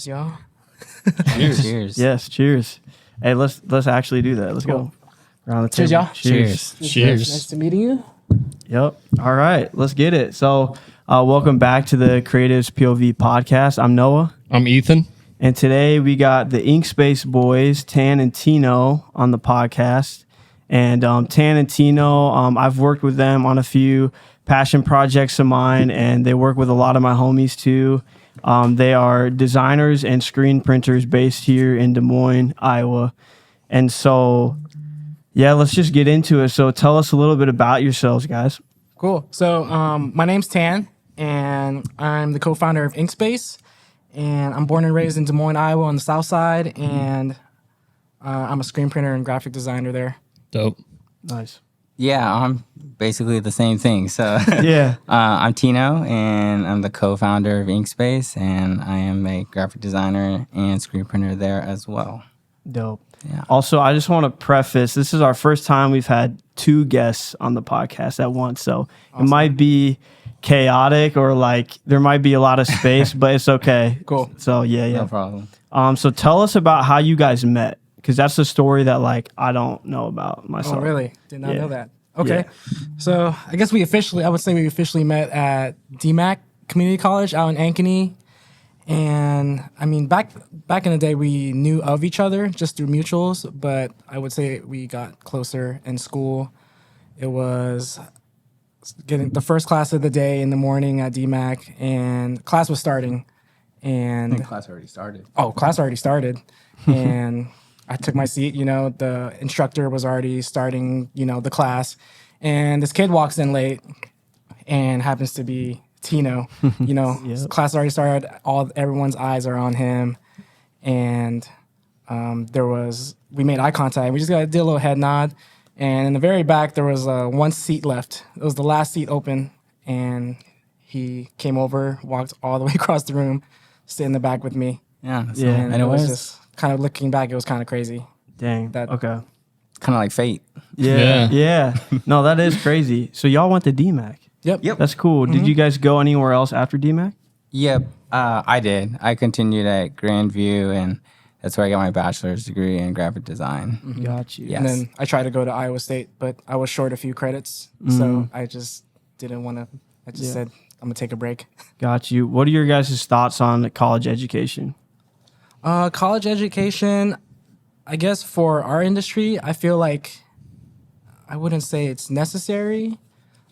Cheers, y'all. Cheers. Cheers. Yes, cheers. Hey, let's actually do that. Let's go. Around the table. Cheers, y'all. Cheers. Cheers. Nice to meeting you. Yep. All right, let's get it. So, welcome back to the Creatives POV podcast. I'm Noah. I'm Ethan. And today we got the Inkspace boys, Tan and Tino, on the podcast. And Tan and Tino, I've worked with them on a few passion projects of mine, and they work with a lot of my homies too. They are designers and screen printers based here in Des Moines, Iowa. And so, yeah, let's just get into it. So tell us a little bit about yourselves, guys. Cool. So my name's Tan, and I'm the co-founder of Inkspace. And I'm born and raised in Des Moines, Iowa on the south side. And I'm a screen printer and graphic designer there. Dope. Nice. Yeah, I'm basically the same thing. So Yeah. I'm Tino, and I'm the co-founder of Inkspace, and I am a graphic designer and screen printer there as well. Dope. Yeah. Also, I just want to preface, this is our first time we've had two guests on the podcast at once. So It might be chaotic or like there might be a lot of space, but it's okay. Cool. So yeah. No problem. So tell us about how you guys met, because that's a story that like I don't know about myself. Oh, really? Did not Yeah. know that. Okay. So I guess I would say we officially met at DMAC Community College out in Ankeny. And I mean, back in the day, we knew of each other just through mutuals, but I would say we got closer in school. It was getting the first class of the day in the morning at DMAC, and class was starting. And Class already started. class already started. And I took my seat, the instructor was already starting, the class. And this kid walks in late and happens to be Tino. Yep. Class already started, everyone's eyes are on him. And we made eye contact. We just did a little head nod. And in the very back, there was one seat left. It was the last seat open. And he came over, walked all the way across the room, sit in the back with me. Yeah. Yeah. And it was just kind of looking back, it was kind of crazy. Dang. Okay. Kind of like fate. Yeah. No, that is crazy. So y'all went to DMAC. Yep. That's cool. Did you guys go anywhere else after DMAC? Yep. I did. I continued at Grandview, and that's where I got my bachelor's degree in graphic design. Got you. Yeah. And then I tried to go to Iowa State, but I was short a few credits. So I just didn't want to. I just said, I'm going to take a break. Got you. What are your guys' thoughts on college education? College education, I guess for our industry, I feel like I wouldn't say it's necessary.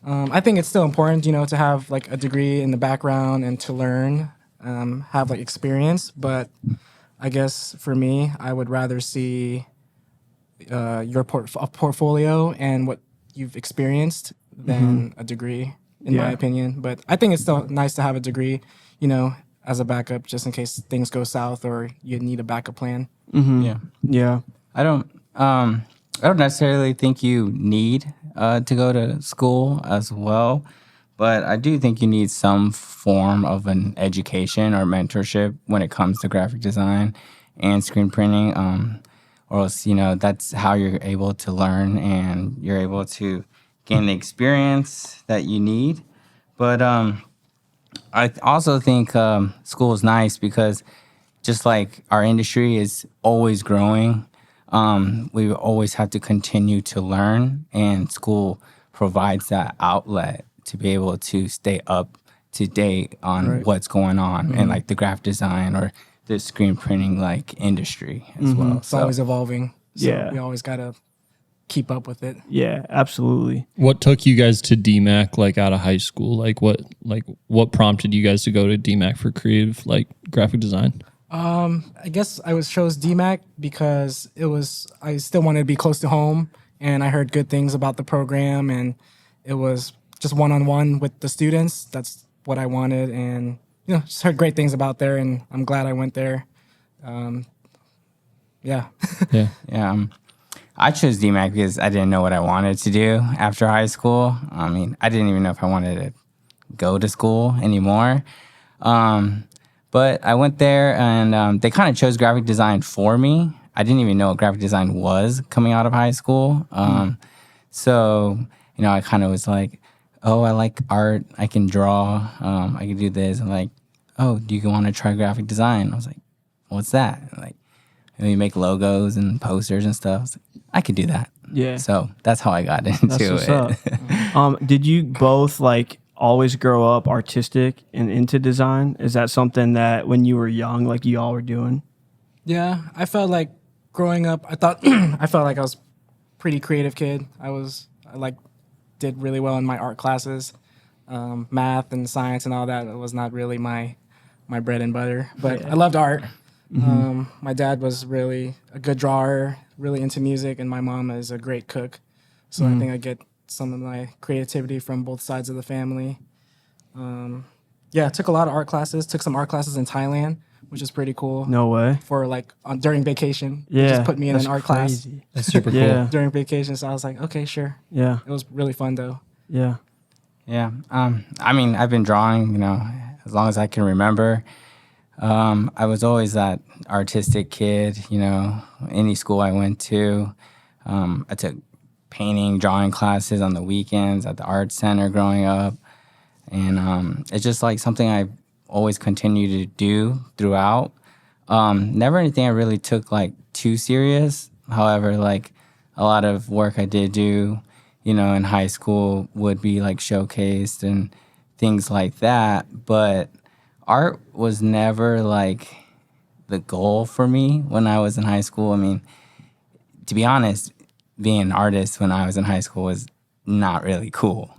I think it's still important, to have like a degree in the background and to learn, have like experience. But I guess for me, I would rather see your portfolio and what you've experienced than a degree, in my opinion. But I think it's still nice to have a degree, as a backup, just in case things go south or you need a backup plan. Yeah. Yeah. I don't necessarily think you need to go to school as well, but I do think you need some form of an education or mentorship when it comes to graphic design and screen printing, or else, that's how you're able to learn and you're able to gain the experience that you need. But I also think school is nice because just like our industry is always growing, we always have to continue to learn, and school provides that outlet to be able to stay up to date on what's going on in like the graphic design or the screen printing like industry as well. It's always evolving. So Yeah. we always got to keep up with it. Yeah, absolutely. What took you guys to DMAC like out of high school? What prompted you guys to go to DMAC for creative graphic design? I guess I chose DMAC because I still wanted to be close to home, and I heard good things about the program, and it was just one-on-one with the students. That's what I wanted, and just heard great things about there, and I'm glad I went there. Yeah. Yeah. I chose DMAC because I didn't know what I wanted to do after high school. I mean, I didn't even know if I wanted to go to school anymore. But I went there, and they kind of chose graphic design for me. I didn't even know what graphic design was coming out of high school. So, I kind of was like, oh, I like art. I can draw. I can do this. And like, oh, do you want to try graphic design? I was like, what's that? Like, we make logos and posters and stuff. I was like, I could do that. Yeah. So that's how I got into That's what's it. up. Did you both like always grow up artistic and into design? Is that something that when you were young, like you all were doing? Yeah, I felt like growing up, I thought I felt like I was a pretty creative kid. I like did really well in my art classes, math and science and all that. It was not really my bread and butter, but I loved art. My dad was really a good drawer, really into music, and my mom is a great cook. So I think I get some of my creativity from both sides of the family. Yeah, took a lot of art classes. Took some art classes in Thailand, which is pretty cool. No way. For like during vacation, Yeah. they just put me in that's an art class crazy. That's super Yeah. cool. during vacation. So I was like, okay, sure. Yeah. It was really fun though. Yeah. Yeah. I mean, I've been drawing, as long as I can remember. I was always that artistic kid, any school I went to. I took painting, drawing classes on the weekends at the art center growing up. And it's just like something I always continue to do throughout. Never anything I really took like too serious. However, like a lot of work I did do, in high school would be like showcased and things like that. But art was never like the goal for me when I was in high school. I mean, to be honest, being an artist when I was in high school was not really cool.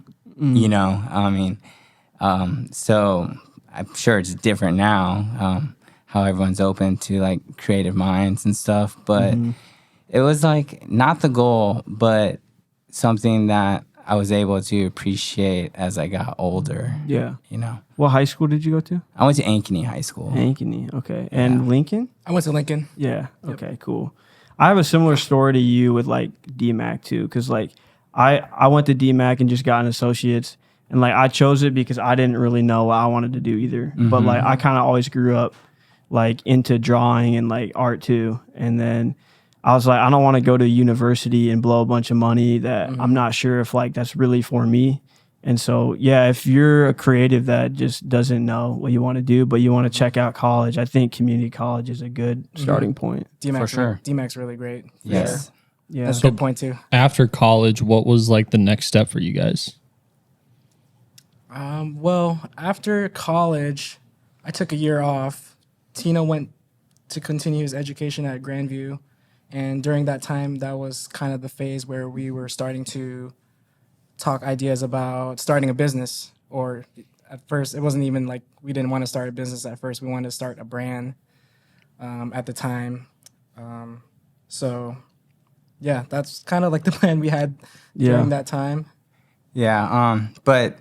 So I'm sure it's different now, how everyone's open to like creative minds and stuff. But it was like not the goal, but something that I was able to appreciate as I got older. Yeah. You know, What high school did you go to? I went to Ankeny High School. Ankeny. Okay. And Lincoln? I went to Lincoln. Yeah. Okay, cool. I have a similar story to you with like DMAC too, because like I went to DMAC and just got an associate's, and like I chose it because I didn't really know what I wanted to do either. But like I kind of always grew up like into drawing and like art too, and then I was like, I don't want to go to university and blow a bunch of money that I'm not sure if like that's really for me. And so, yeah, if you're a creative that just doesn't know what you want to do, but you want to check out college, I think community college is a good starting point. DMAX, For sure. DMAX really great. Yes. Yeah. That's a good point too. After college, what was like the next step for you guys? Well, after college, I took a year off. Tino went to continue his education at Grandview. And during that time, that was kind of the phase where we were starting to talk ideas about starting a business. Or at first, it wasn't even like we didn't want to start a business at first. We wanted to start a brand at the time. So, yeah, that's kind of like the plan we had during that time. Yeah. But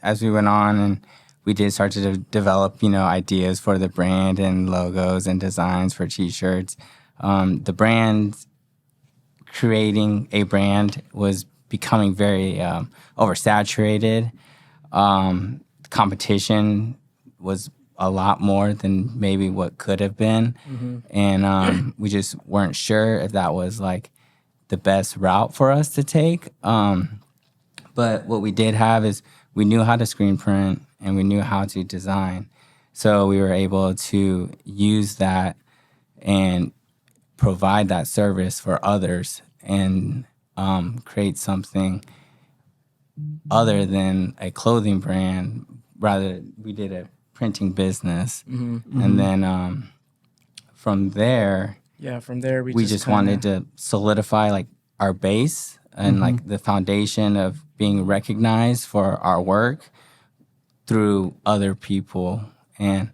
as we went on and we did start to develop ideas for the brand and logos and designs for T-shirts. The brand, creating a brand was becoming very oversaturated. Competition was a lot more than maybe what could have been. And we just weren't sure if that was like the best route for us to take. But what we did have is we knew how to screen print and we knew how to design. So we were able to use that and provide that service for others and create something other than a clothing brand. Rather, we did a printing business. And then from there, we just wanted to solidify like our base and like the foundation of being recognized for our work through other people, and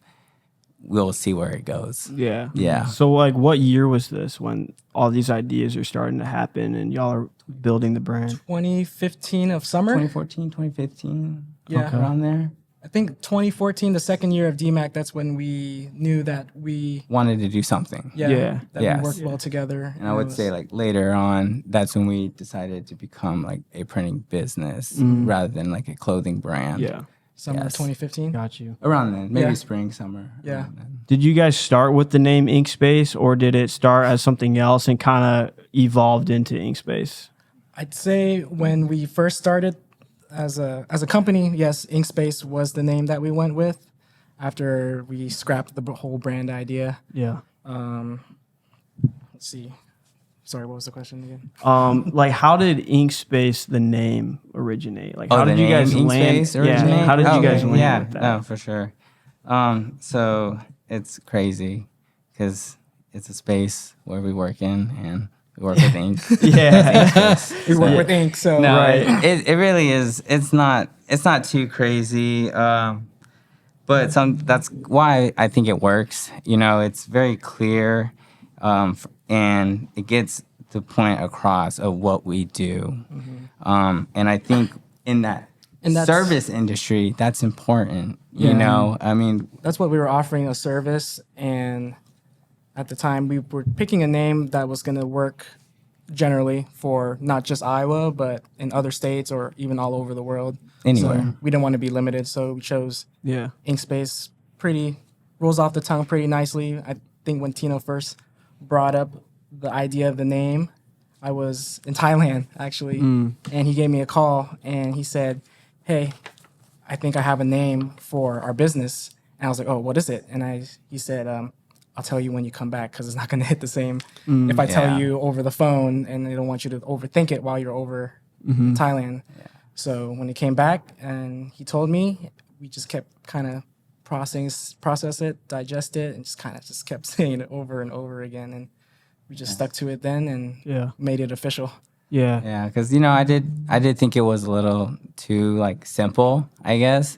we'll see where it goes. Yeah. Yeah. So like what year was this when all these ideas are starting to happen and y'all are building the brand? 2015 of summer. 2014, 2015, Yeah. around there. I think 2014, the second year of DMAC, that's when we knew that we Wanted to do something. Yeah. that Yes. we worked well together. And I would say like later on, that's when we decided to become like a printing business rather than like a clothing brand. Yeah. summer of Yes. 2015. Got you. Around then, maybe Yeah. spring, summer. Yeah. around then. Did you guys start with the name Inkspace or did it start as something else and kind of evolved into Inkspace? I'd say when we first started as a company, yes, Inkspace was the name that we went with. after we scrapped the whole brand idea. Yeah. Let's see. Sorry, what was the question again? Like, how did Inkspace, the name, originate? Like, Oh, how the did you guys name land? Inkspace originate? Yeah, how did you guys land Yeah, with that? no, for sure. So it's crazy because it's a space where we work in and we work with ink. Yeah. We work with ink, so No, Right. it really is. It's not too crazy. But that's why I think it works. You know, it's very clear, and it gets the point across of what we do. And I think in that And that's- service industry, that's important. Yeah. You know, I mean, that's what we were offering, a service. And at the time, we were picking a name that was going to work generally for not just Iowa, but in other states or even all over the world. Anywhere. So we didn't want to be limited, so we chose Yeah. Inkspace. Pretty rolls off the tongue pretty nicely. I think when Tino first brought up the idea of the name, I was in Thailand actually, and he gave me a call and he said, "Hey, I think I have a name for our business." And I was like, "Oh, what is it?" And he said, "I'll tell you when you come back because it's not going to hit the same if I tell Yeah. you over the phone, and they don't want you to overthink it while you're over in Thailand." So when he came back and he told me, we just kept kind of process it, digest it, and just kept saying it over and over again. And we just stuck to it then and Yeah. made it official. Yeah. yeah, because I did think it was a little too like simple, I guess.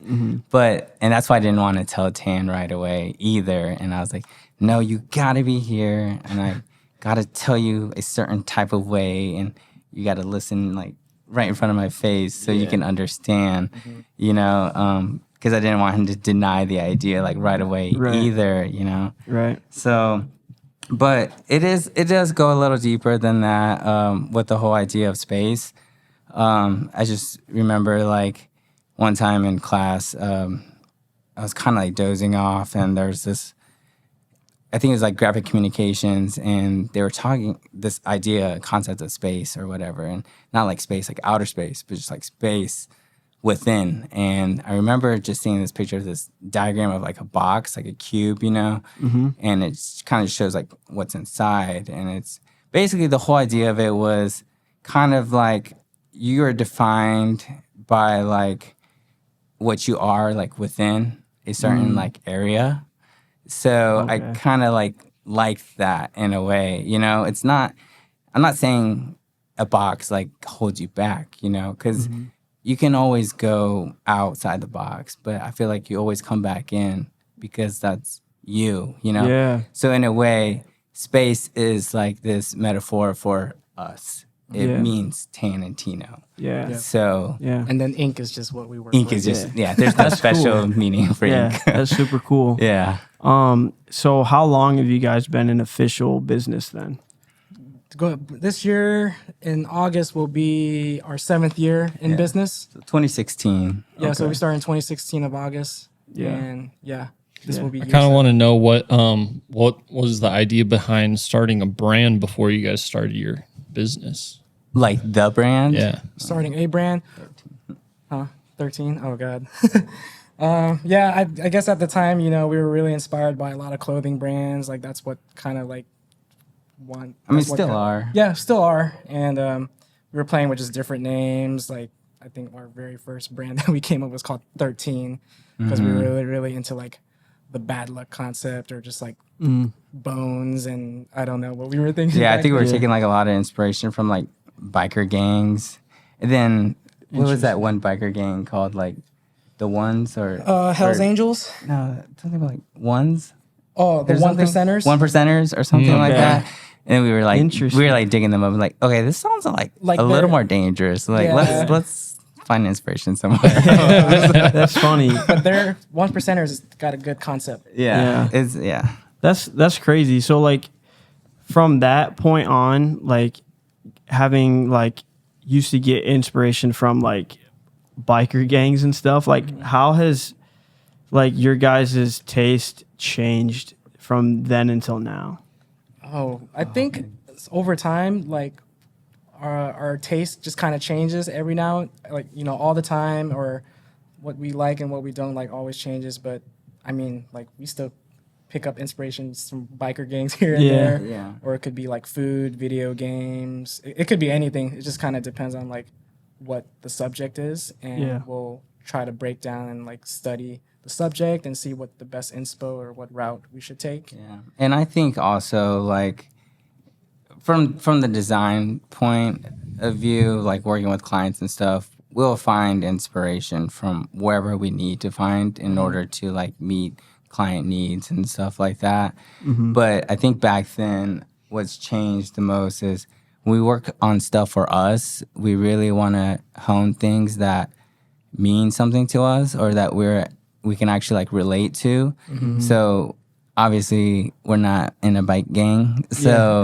But and that's why I didn't want to tell Tan right away either. And I was like, no, you gotta be here, and I gotta tell you a certain type of way, and you gotta listen like right in front of my face so you can understand, you know, because I didn't want him to deny the idea like right away Right. either, you know. Right. So, but it does go a little deeper than that with the whole idea of space. I just remember like one time in class, I was kind of like dozing off, and there's this, I think it was like graphic communications, and they were talking this idea, concept of space or whatever, and not like space, like outer space, but just like space within. And I remember just seeing this picture of this diagram of like a box, like a cube, you know, and it kind of shows like what's inside. And it's basically the whole idea of it was kind of like you are defined by like what you are like within a certain like area. So I kind of like that in a way, you know. It's not, I'm not saying a box like holds you back, you know, because you can always go outside the box, but I feel like you always come back in because that's you, you know. Yeah. So in a way, space is like this metaphor for us. It Yeah. means Tan and Tino. Yeah. So Yeah. And then ink is just what we work ink with. is just there's no special meaning for Yeah. ink. That's super cool. Yeah. So how long have you guys been in official business then? This year in August will be our 7th year in business. 2016. Yeah, so Okay. we started in 2016 of August. Yeah. And this will be I year kind of 7. want to know what was the idea behind starting a brand before you guys started your business? Like the brand? Yeah. Starting a brand. 13? Oh, God. I guess at the time, you know, we were really inspired by a lot of clothing brands. Like, that's what kind of like one. I mean, that's what still kinda- are. Yeah, still are. And we were playing with just different names. Like, I think our very first brand that we came up with was called 13 because we were really, really into like the bad luck concept or just like bones and I don't know what we were thinking. Yeah, I back think we were then. taking like a lot of inspiration from like biker gangs. And then what was that one biker gang called? Like the Ones or Hell's or- Angels. No, something about like Ones. Oh, the There's one something- percenters. 1%ers or something like Okay. that. And we were like, Interesting. we were like digging them up, like, okay, this sounds like Like a little they're- more dangerous. Like, Yeah. let's find inspiration somewhere. That's funny. But their one percenters has got a good concept. Yeah. It's That's crazy. So like from that point on, like having like used to get inspiration from like biker gangs and stuff, like how has like your guys' taste changed from then until now? Oh, I think over time, like our taste just kind of changes every now, like, you know, all the time, or what we like and what we don't like always changes. But I mean, like we still pick up inspirations from biker gangs here and Yeah. there. Yeah. Or it could be like food, video games. It could be anything. It just kind of depends on like what the subject is, and Yeah. we'll try to break down and like study the subject and see what the best inspo or what route we should take. Yeah. And I think also like from the design point of view, like working with clients and stuff, we'll find inspiration from wherever we need to find in order to like meet client needs and stuff like that. But I think back then what's changed the most is when we work on stuff for us, we really want to hone things that mean something to us or that we can actually like relate to. So obviously we're not in a bike gang, so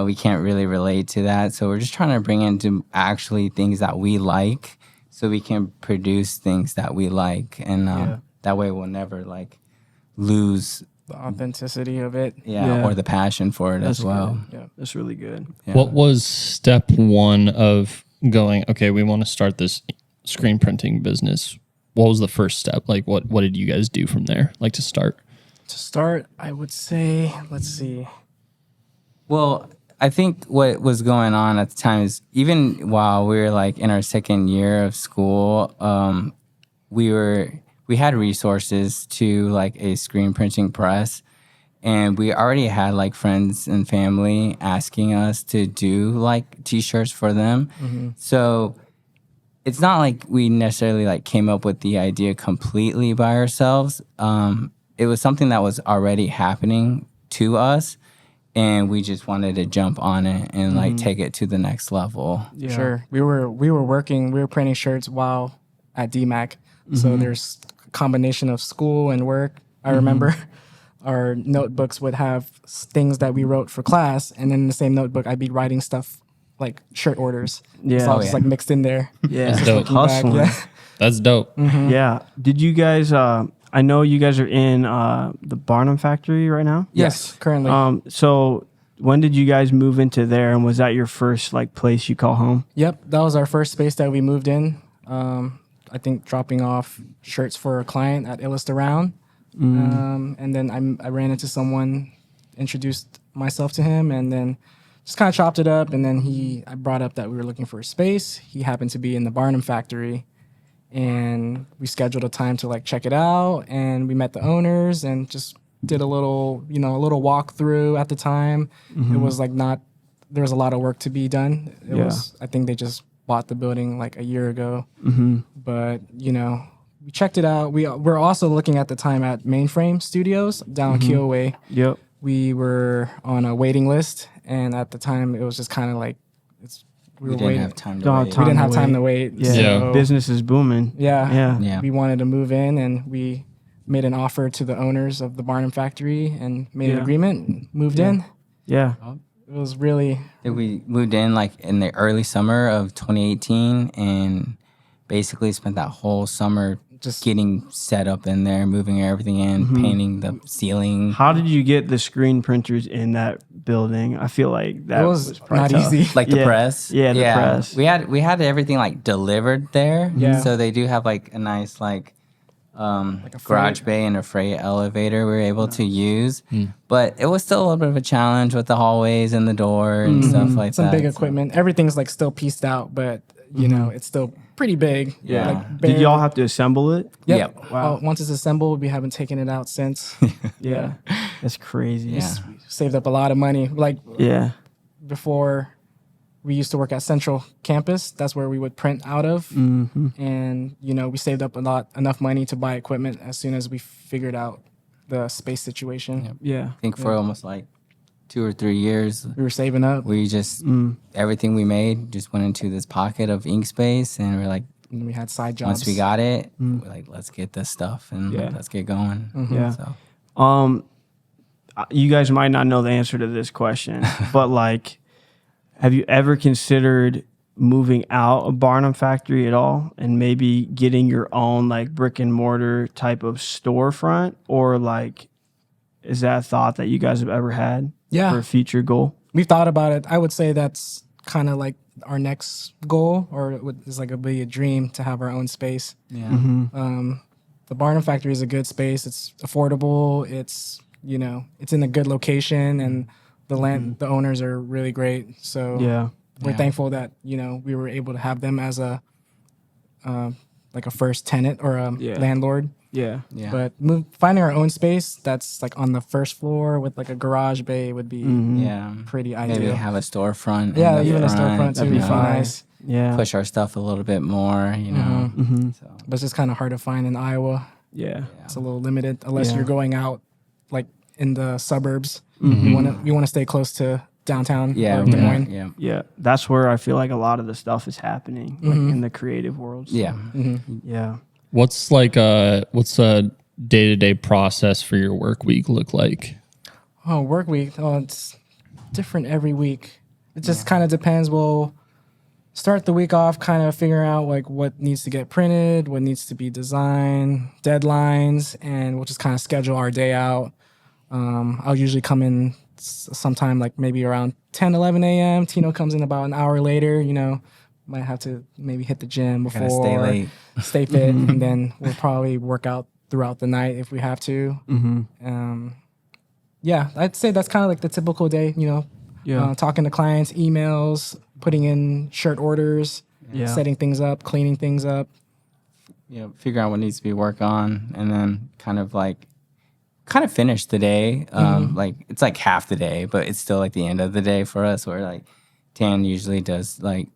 we can't really relate to that. So we're just trying to bring into actually things that we like, so we can produce things that we like, and that way we'll never like lose The authenticity of it. Yeah. or the passion for it as well. Yeah. That's really good. Yeah. What was step one of going, okay, we want to start this screen printing business? What was the first step? Like, what did you guys do from there, like to start? To start, I would say, let's see. Well, I think what was going on at the time is even while we were like in our second year of school, we had resources to like a screen printing press, and we already had like friends and family asking us to do like t-shirts for them. So it's not like we necessarily like came up with the idea completely by ourselves. It was something that was already happening to us, and we just wanted to jump on it and like take it to the next level. Yeah. Sure. We were printing shirts while at DMAC. So there's a combination of school and work. I remember our notebooks would have things that we wrote for class, and then in the same notebook I'd be writing stuff like shirt orders. Yeah. It's all Oh, just yeah. like mixed in there. Yeah. That's dope. Hustling. Yeah. That's dope. Yeah. Did you guys? I know you guys are in the Barnum factory right now. Yes, currently. So when did you guys move into there, and was that your first like place you call home? Yep, that was our first space that we moved in. I think dropping off shirts for a client at Illust Around. And then I ran into someone, introduced myself to him, and then just kind of chopped it up. And then I brought up that we were looking for a space. He happened to be in the Barnum factory, and we scheduled a time to like check it out. And we met the owners and just did a little walkthrough at the time. It was like there was a lot of work to be done. I think they just bought the building like a year ago. But we checked it out. We're also looking at the time at Mainframe Studios down Kiowa. Yep. We were on a waiting list, and at the time it was just kind of like we were didn't waiting. have time to Don't have wait. time. We didn't have to time wait. to wait. Yeah. Yeah. Business is booming. Yeah. Yeah. We wanted to move in, and we made an offer to the owners of the Barnum factory and made an Yeah. agreement and moved in. Yeah. It was really We moved in like in the early summer of 2018, and basically spent that whole summer Just- getting set up in there, moving everything in, painting the ceiling. How did you get the screen printers in that building? I feel like that It was probably not tough. easy. Like the Yeah. press. Yeah, the press. We had everything like delivered there. Yeah. So they do have like a nice like a garage freight. bay and a freight elevator we were able to use. But it was still a little bit of a challenge with the hallways and the door and stuff like some that. big So- equipment. Everything's like still pieced out, but it's still pretty big. Yeah. Like, Did y'all have to assemble it? Yep. Yep. Wow. Once it's assembled, we haven't taken it out since. Yeah. That's crazy. Yeah. Saved up a lot of money. Like Yeah. before, we used to work at Central Campus. That's where we would print out of, and we saved up enough money to buy equipment as soon as we figured out the space situation. Yeah. I think for almost like 2 or 3 years, We were saving up. we just everything we made just went into this pocket of Inkspace, and we're like, And we had side jobs. once we got it, we're like, let's get this stuff and Yeah. let's get going. Yeah. So You guys might not know the answer to this question, but like, have you ever considered moving out of Barnum factory at all and maybe getting your own like brick and mortar type of storefront, or like, is that a thought that you guys have ever had Yeah. for a future goal? We've thought about it. I would say that's kind of like our next goal, or is like be a dream to have our own space. yeah. the Barnum Factory is a good space. It's affordable. It's it's in a good location, and the owners are really great. So Yeah. we're thankful that we were able to have them as a like a first tenant or a landlord. Yeah. Yeah. But finding our own space that's like on the first floor with like a garage bay would be Yeah. pretty Maybe ideal. have a storefront. Yeah, in the even a front, storefront too would be nice. Yeah. Push our stuff a little bit more, So But it's just kind of hard to find in Iowa. Yeah. It's a little limited unless Yeah. you're going out like in the suburbs. You want to stay close to downtown yeah, or Des Moines. yeah, Yeah. That's where I feel like a lot of the stuff is happening like, in the creative world. So, yeah. Yeah. What's what's a day-to-day process for your work week look like? Oh, work week. Oh, it's different every week. It just kind of depends. We'll start the week off kind of figuring out like what needs to get printed, what needs to be designed, deadlines, and we'll just kind of schedule our day out. I'll usually come in sometime like maybe around 10, 11 a.m. Tino comes in about an hour later, might have to maybe hit the gym before. Gotta stay late. Stay fit, and then we'll probably work out throughout the night if we have to. Yeah, I'd say that's kind of like the typical day, Yeah. talking to clients, emails, putting in shirt orders, Yeah. setting things up, cleaning things up. Figure out what needs to be worked on, and then kind of finish the day. Like it's like half the day, but it's still like the end of the day for us. Where like Tan usually does like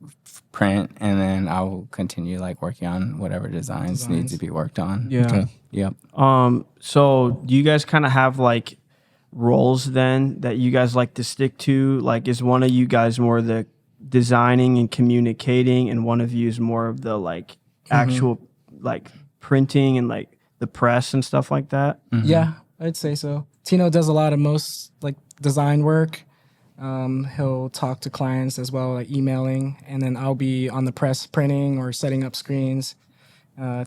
print, and then I'll continue like working on whatever designs need to be worked on. Yeah. Okay. Yep. So do you guys kind of have like roles then that you guys like to stick to? Like, is one of you guys more the designing and communicating, and one of you is more of the like actual like printing and like the press and stuff like that? Yeah, I'd say so. Tino does a lot of most like design work. He'll talk to clients as well, like emailing, and then I'll be on the press printing or setting up screens.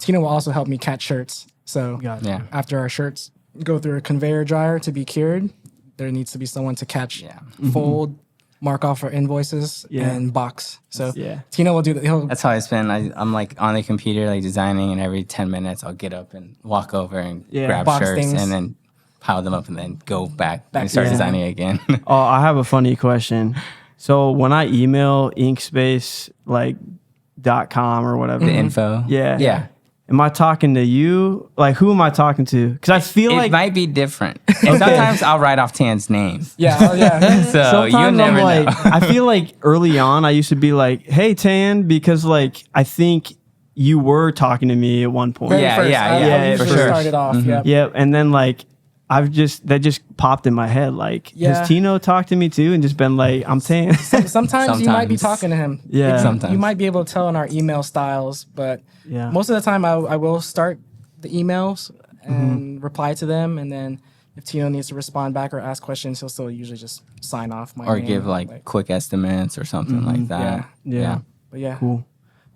Tino will also help me catch shirts. So Yeah. after our shirts go through a conveyor dryer to be cured, there needs to be someone to catch, Yeah. fold, mark off our invoices, and box. So Yeah. Tino will do that. That's how I spend. I'm like on the computer, like designing, and every 10 minutes I'll get up and walk over and grab Box shirts things. and then pile them up and then go back and start to designing again. Oh, I have a funny question. So when I email Inkspace like .com or whatever, The info. Yeah. Yeah. Am I talking to you? Like, who am I talking to? Because I feel It like might be different. And sometimes I'll write off Tan's name. Yeah, oh, yeah. So sometimes you never I'm like, know. I feel like early on I used to be like, "Hey Tan," because like I think you were talking to me at one point. Very Yeah, first, yeah, I yeah, usually for sure. started off. Yeah. Yep. And then like that just popped in my head. Like, Yeah. has Tino talked to me too and just been like, "I'm Tan." Sometimes you might be Sometimes. talking to him. Yeah. Sometimes. You might be able to tell in our email styles, but Yeah. most of the time I will start the emails and reply to them, and then if Tino needs to respond back or ask questions, he'll still usually just sign off my Or name. give like quick estimates or something like that. Yeah. But yeah. Cool.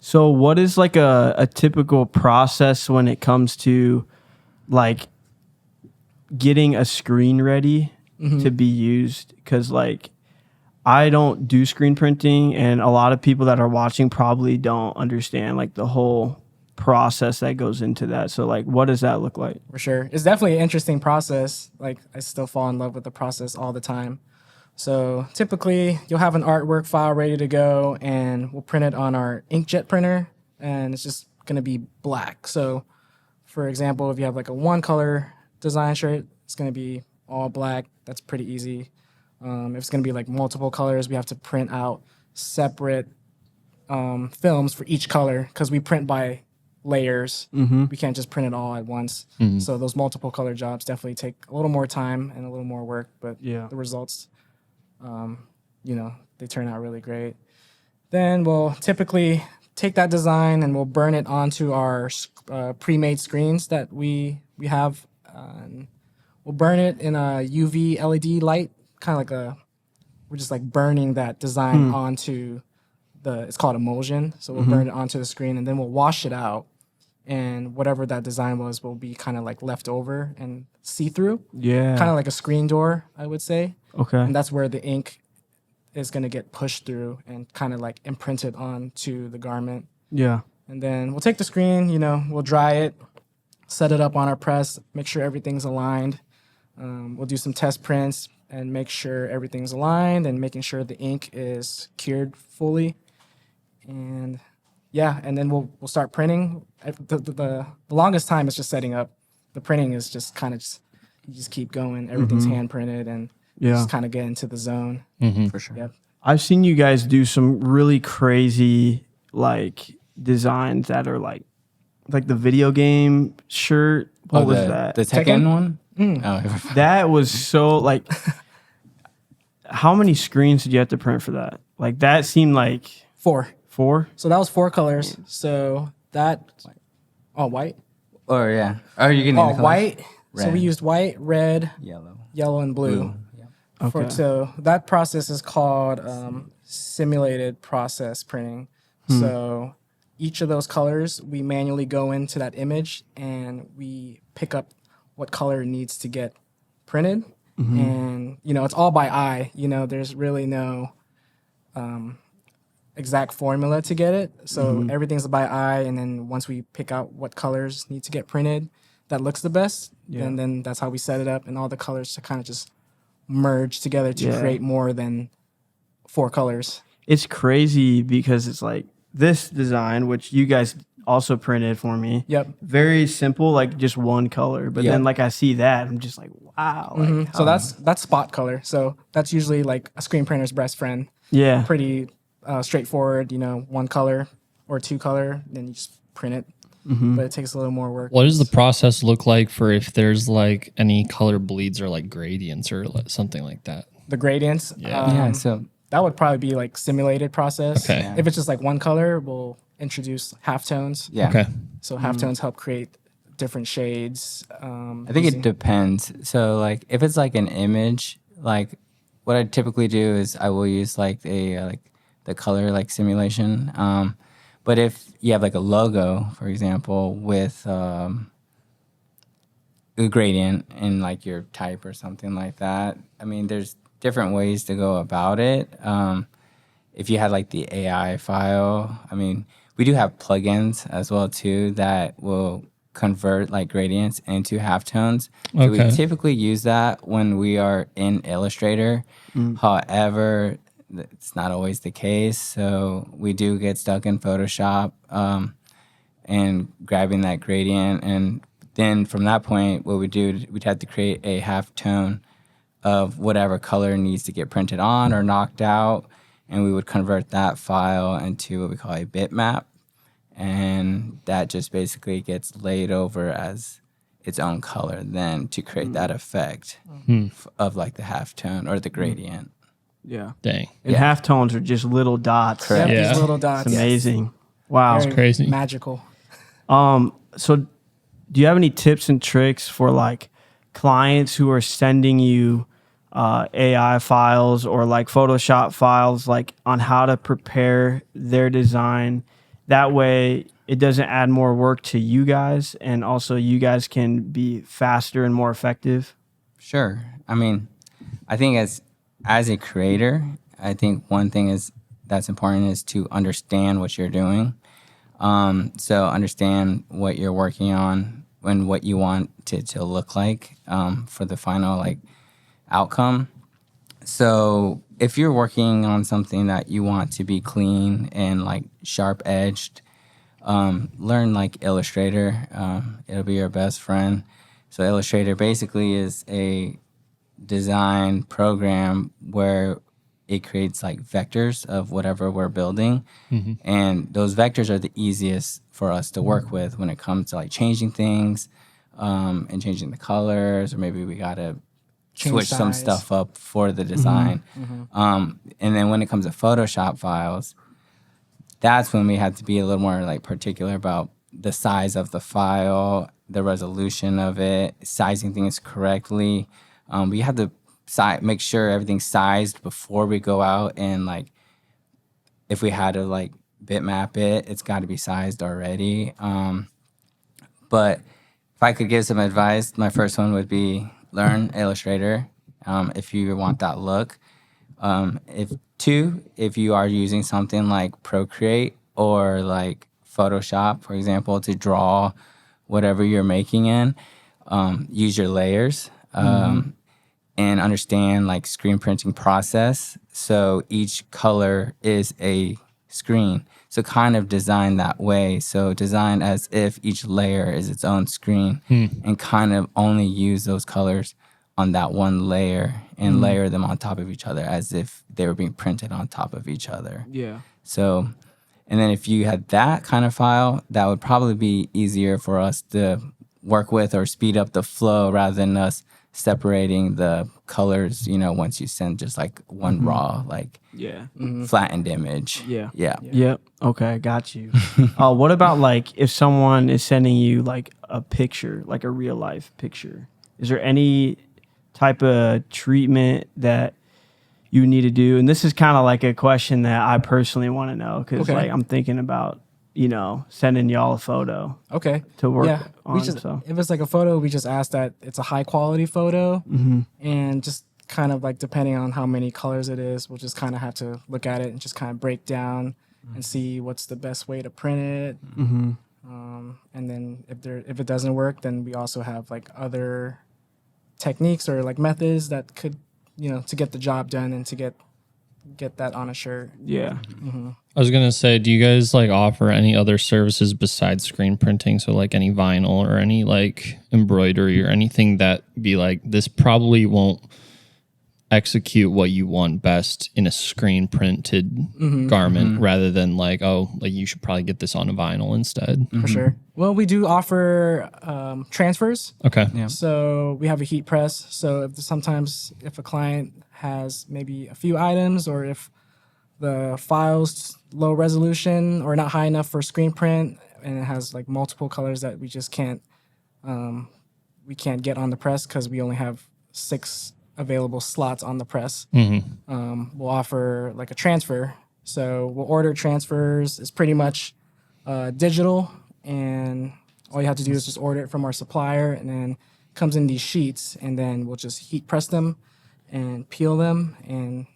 So what is like a typical process when it comes to like getting a screen ready to be used? Because like I don't do screen printing, and a lot of people that are watching probably don't understand like the whole process that goes into that. So like, what does that look like? For sure. It's definitely an interesting process. Like, I still fall in love with the process all the time. So typically you'll have an artwork file ready to go, and we'll print it on our inkjet printer, and it's just going to be black. So for example, if you have like a one color design shirt, it's going to be all black. That's pretty easy. If it's going to be like multiple colors, we have to print out separate films for each color, because we print by layers. We can't just print it all at once. So those multiple color jobs definitely take a little more time and a little more work, but Yeah. the results, they turn out really great. Then we'll typically take that design and we'll burn it onto our pre-made screens that we have. And we'll burn it in a UV LED light, kind of like we're just like burning that design onto it's called emulsion. So we'll burn it onto the screen, and then we'll wash it out. And whatever that design was will be kind of like left over and see-through, Yeah. kind of like a screen door, I would say. Okay. And that's where the ink is going to get pushed through and kind of like imprinted onto the garment. Yeah. And then we'll take the screen, we'll dry it, set it up on our press, make sure everything's aligned. We'll do some test prints and make sure everything's aligned and making sure the ink is cured fully. And yeah, and then we'll start printing. The longest time is just setting up. The printing is just kind of you just keep going. Everything's hand printed and just kind of get into the zone. For sure. Yep. I've seen you guys do some really crazy like designs that are like the video game shirt. What was that? The Tekken one? Oh, That was so like. How many screens did you have to print for that? Like that seemed like 4. 4. So that was 4 colors. So that white. or yeah. Are you getting the colors? White. So Red. we used white, red, Yellow. and blue. Yeah. Okay. So that process is called simulated process printing. So each of those colors, we manually go into that image and we pick up what color needs to get printed. And, it's all by eye. There's really no exact formula to get it. So everything's by eye. And then once we pick out what colors need to get printed that looks the best, then that's how we set it up. And all the colors to kind of just merge together to create more than 4 colors. It's crazy because it's like this design, which you guys also printed for me. Yep. Very simple, like just one color. But then like I see that, I'm just like, wow. Like, So that's spot color. So that's usually like a screen printer's best friend. yeah. Pretty straightforward, 1 color or 2 color, then you just print it. But it takes a little more work. What does the process look like for if there's like any color bleeds or like gradients or something like that? The gradients, Yeah. So that would probably be like simulated process. Okay. Yeah. If it's just like 1 color, we'll introduce halftones. yeah. Okay. So halftones help create different shades. I think it depends. So like if it's like an image, like what I typically do is I will use like the color like simulation. But if you have like a logo, for example, with a gradient in like your type or something like that, I mean, there's different ways to go about it. If you had like the AI file, I mean, we do have plugins as well too that will convert like gradients into halftones. So Okay. we typically use that when we are in Illustrator. However, it's not always the case. So we do get stuck in Photoshop and grabbing that gradient. And then from that point, what we do, we'd have to create a halftone of whatever color needs to get printed on or knocked out. And we would convert that file into what we call a bitmap. And that just basically gets laid over as its own color then to create that effect of like the halftone or the gradient. Yeah. Dang. And halftones are just little dots. Correct. Yep, Yeah. these little dots. It's amazing. Wow. Very crazy. Magical. So do you have any tips and tricks for like clients who are sending you AI files or like Photoshop files, like on how to prepare their design? That way it doesn't add more work to you guys and also you guys can be faster and more effective. Sure. I mean, I think as a creator, I think one thing that's important is to understand what you're doing. So understand what you're working on and what you want it to look like for the final like outcome. So if you're working on something that you want to be clean and like sharp edged, learn like Illustrator. It'll be your best friend. So Illustrator basically is a design program where it creates like vectors of whatever we're building. And those vectors are the easiest for us to work with when it comes to like changing things and changing the colors, or maybe we got to switch some size. stuff up for the design. And then when it comes to Photoshop files, that's when we have to be a little more like particular about the size of the file, the resolution of it, sizing things correctly. We have to make sure everything's sized before we go out, and like if we had to like bitmap it, it's got to be sized already. But if I could give some advice, my first one would be learn Illustrator if you want that look. If you are using something like Procreate or like Photoshop, for example, to draw whatever you're making in. Use your layers and understand like screen printing process. So each color is a screen. So kind of design that way. So design as if each layer is its own screen and kind of only use those colors on that one layer and layer them on top of each other as if they were being printed on top of each other. Yeah. So, and then if you had that kind of file, that would probably be easier for us to work with or speed up the flow rather than us separating the colors, once you send just like one raw, like Yeah. flattened image. Yeah. Yeah. Yep. Okay, got you. What about like if someone is sending you like a picture, like a real life picture? Is there any type of treatment that you need to do? And this is kind of like a question that I personally want to know because Okay. like I'm thinking about sending y'all a photo Okay. to work Yeah. on. If it's like a photo, we just ask that it's a high quality photo, and just kind of like depending on how many colors it is, we'll just kind of have to look at it and just kind of break down and see what's the best way to print it. And then if it doesn't work, then we also have like other techniques or like methods that could to get the job done and to get that on a shirt. Yeah. I was gonna say, do you guys like offer any other services besides screen printing? So like any vinyl or any like embroidery or anything that be like this probably won't execute what you want best in a screen printed garment rather than like, oh, like you should probably get this on a vinyl instead. For sure. Well, we do offer transfers. Okay. Yeah. So we have a heat press. So sometimes if a client has maybe a few items or if the file's low resolution or not high enough for screen print and it has like multiple colors that we just can't get on the press because we only have 6 available slots on the press. We'll offer like a transfer. So we'll order transfers. It's pretty much digital, and all you have to do is just order it from our supplier, and then it comes in these sheets, and then we'll just heat press them and peel them, and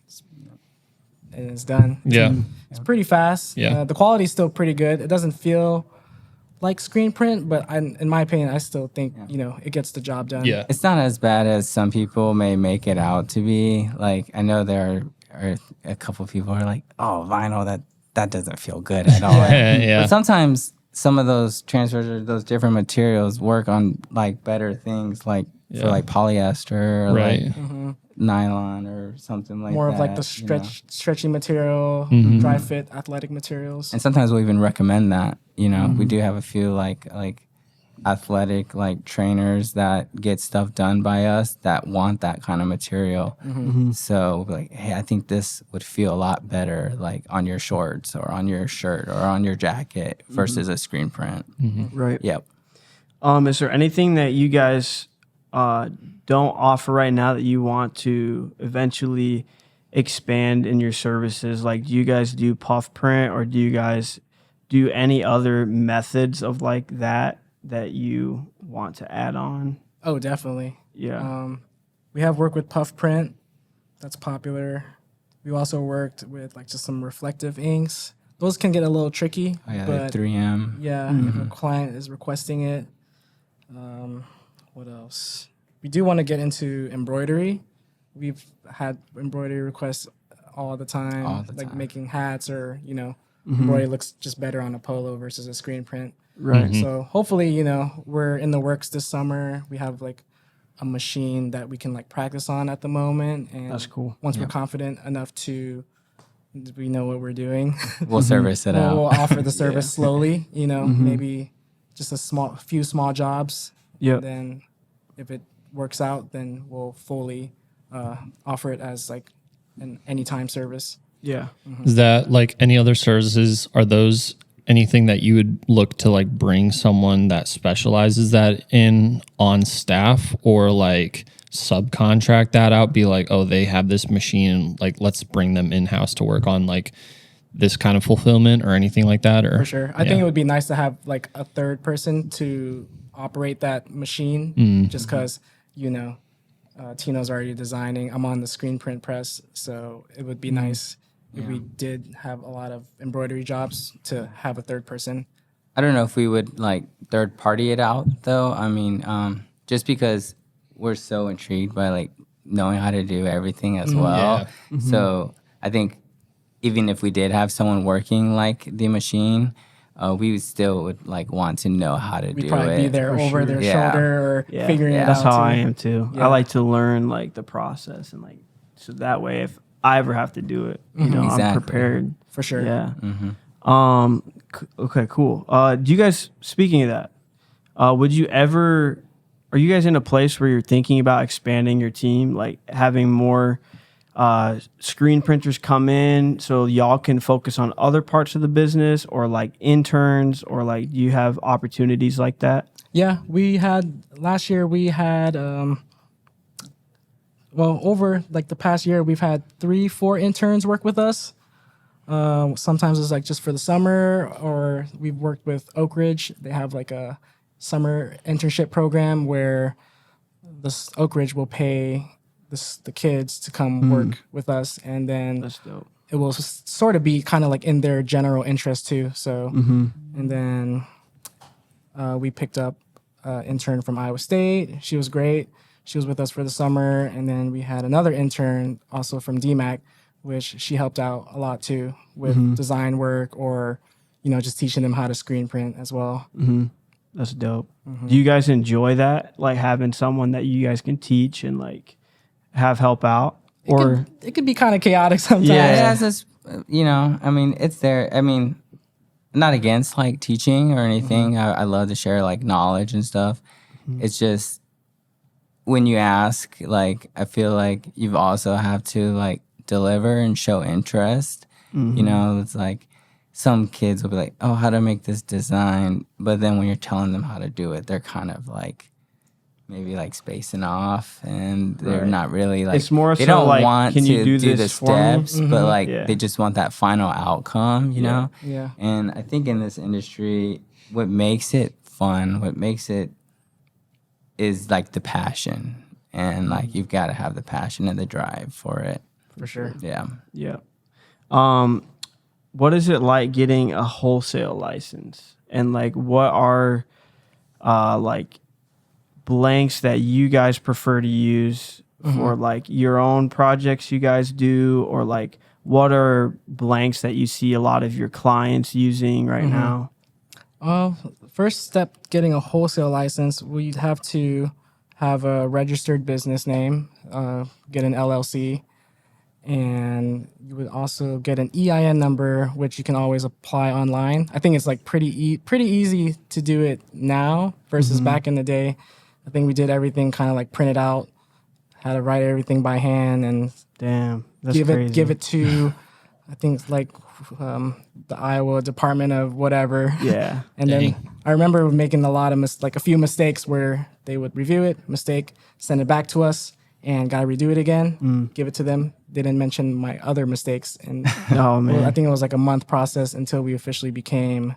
it's done. Yeah. It's pretty fast. Yeah. The quality is still pretty good. It doesn't feel like screen print, but in my opinion, I still think it gets the job done. Yeah. It's not as bad as some people may make it out to be. Like, I know there are a couple of people who are like, oh, vinyl, that doesn't feel good at all. Yeah. But sometimes some of those transfers or those different materials work on like better things, like for like polyester or Right. like nylon or something like More that. of like the stretchy material, dry fit athletic materials. And sometimes we'll even recommend that. We do have a few like athletic like trainers that get stuff done by us that want that kind of material. So we'll be like, hey, I think this would feel a lot better like on your shorts or on your shirt or on your jacket versus a screen print. Right. Yep. Is there anything that you guys don't offer right now that you want to eventually expand in your services? Like, do you guys do puff print or do you guys do any other methods of like that you want to add on? Oh, definitely. Yeah. We have worked with puff print. That's popular. We also worked with like just some reflective inks. Those can get a little tricky. Oh, yeah, but like 3M. yeah, if a client is requesting it. What else? We do want to get into embroidery. We've had embroidery requests all the time. All the like time. making hats or, embroidery looks just better on a polo versus a screen print. Right. So hopefully, we're in the works this summer. We have like a machine that we can like practice on at the moment. And That's cool. once we're confident enough we know what we're doing. We'll service it we'll out. offer the service slowly, maybe just a few small jobs. Yeah. Then if it works out, then we'll fully offer it as like an anytime service. Yeah. Is that like any other services? Are those anything that you would look to like bring someone that specializes that in on staff or like subcontract that out? Be like, oh, they have this machine, like let's bring them in house to work on like this kind of fulfillment or anything like that? Or For sure. I think it would be nice to have like a third person to operate that machine just because, Tino's already designing. I'm on the screen print press. So it would be nice if we did have a lot of embroidery jobs to have a third person. I don't know if we would like third party it out though. I mean, just because we're so intrigued by like knowing how to do everything as well. Yeah. So I think even if we did have someone working like the machine, we still would like want to know how to We'd do probably it. be there for over sure. their Yeah. shoulder or Yeah, figuring it that's out. how too. I am too. Yeah. I like to learn like the process and like so that way if I ever have to do it, you know, I'm Exactly. prepared. For sure. Yeah. Okay, cool. Do you guys, speaking of that, are you guys in a place where you're thinking about expanding your team, like having more screen printers come in so y'all can focus on other parts of the business, or like interns, or like do you have opportunities like that? Yeah, last year we had over like the past year we've had 3-4 interns work with us. Sometimes it's like just for the summer, or we've worked with Oak Ridge. They have like a summer internship program where this Oak Ridge will pay the kids to come work with us, and then That's dope. it will sort of be kind of like in their general interest too. So, and then we picked up an intern from Iowa State. She was great. She was with us for the summer, and then we had another intern also from DMAC, which she helped out a lot too with design work, or just teaching them how to screen print as well. That's dope. Do you guys enjoy that, like having someone that you guys can teach and like have help out? Or It could be kind of chaotic sometimes. Yeah. It's just, I mean, it's there. I mean, not against like teaching or anything. I love to share like knowledge and stuff. It's just when you ask, like, I feel like you also have to like deliver and show interest. It's like some kids will be like, oh, how to make this design. But then when you're telling them how to do it, they're kind of like, maybe like spacing off, and they're Right. not really like, It's more they so don't like, want can to you do do the this for me? steps, but like Yeah. they just want that final outcome, you know? Yeah. And I think in this industry, what makes it fun, what makes it is like the passion. And like you've got to have the passion and the drive for it. For sure. Yeah. Yeah. What is it like getting a wholesale license? And like what are like blanks that you guys prefer to use for like your own projects you guys do, or like what are blanks that you see a lot of your clients using right now? First step, getting a wholesale license, we'd have to have a registered business name, get an LLC, and you would also get an EIN number, which you can always apply online. I think it's like pretty easy to do it now versus back in the day. I think we did everything kind of like printed out, had to write everything by hand and Damn, that's give crazy. it to, I think it's like the Iowa Department of whatever. Yeah. And then Dang. I remember making a few mistakes where they would review it, send it back to us, and gotta redo it again, give it to them. They didn't mention my other mistakes, and Oh man. I think it was like a month process until we officially became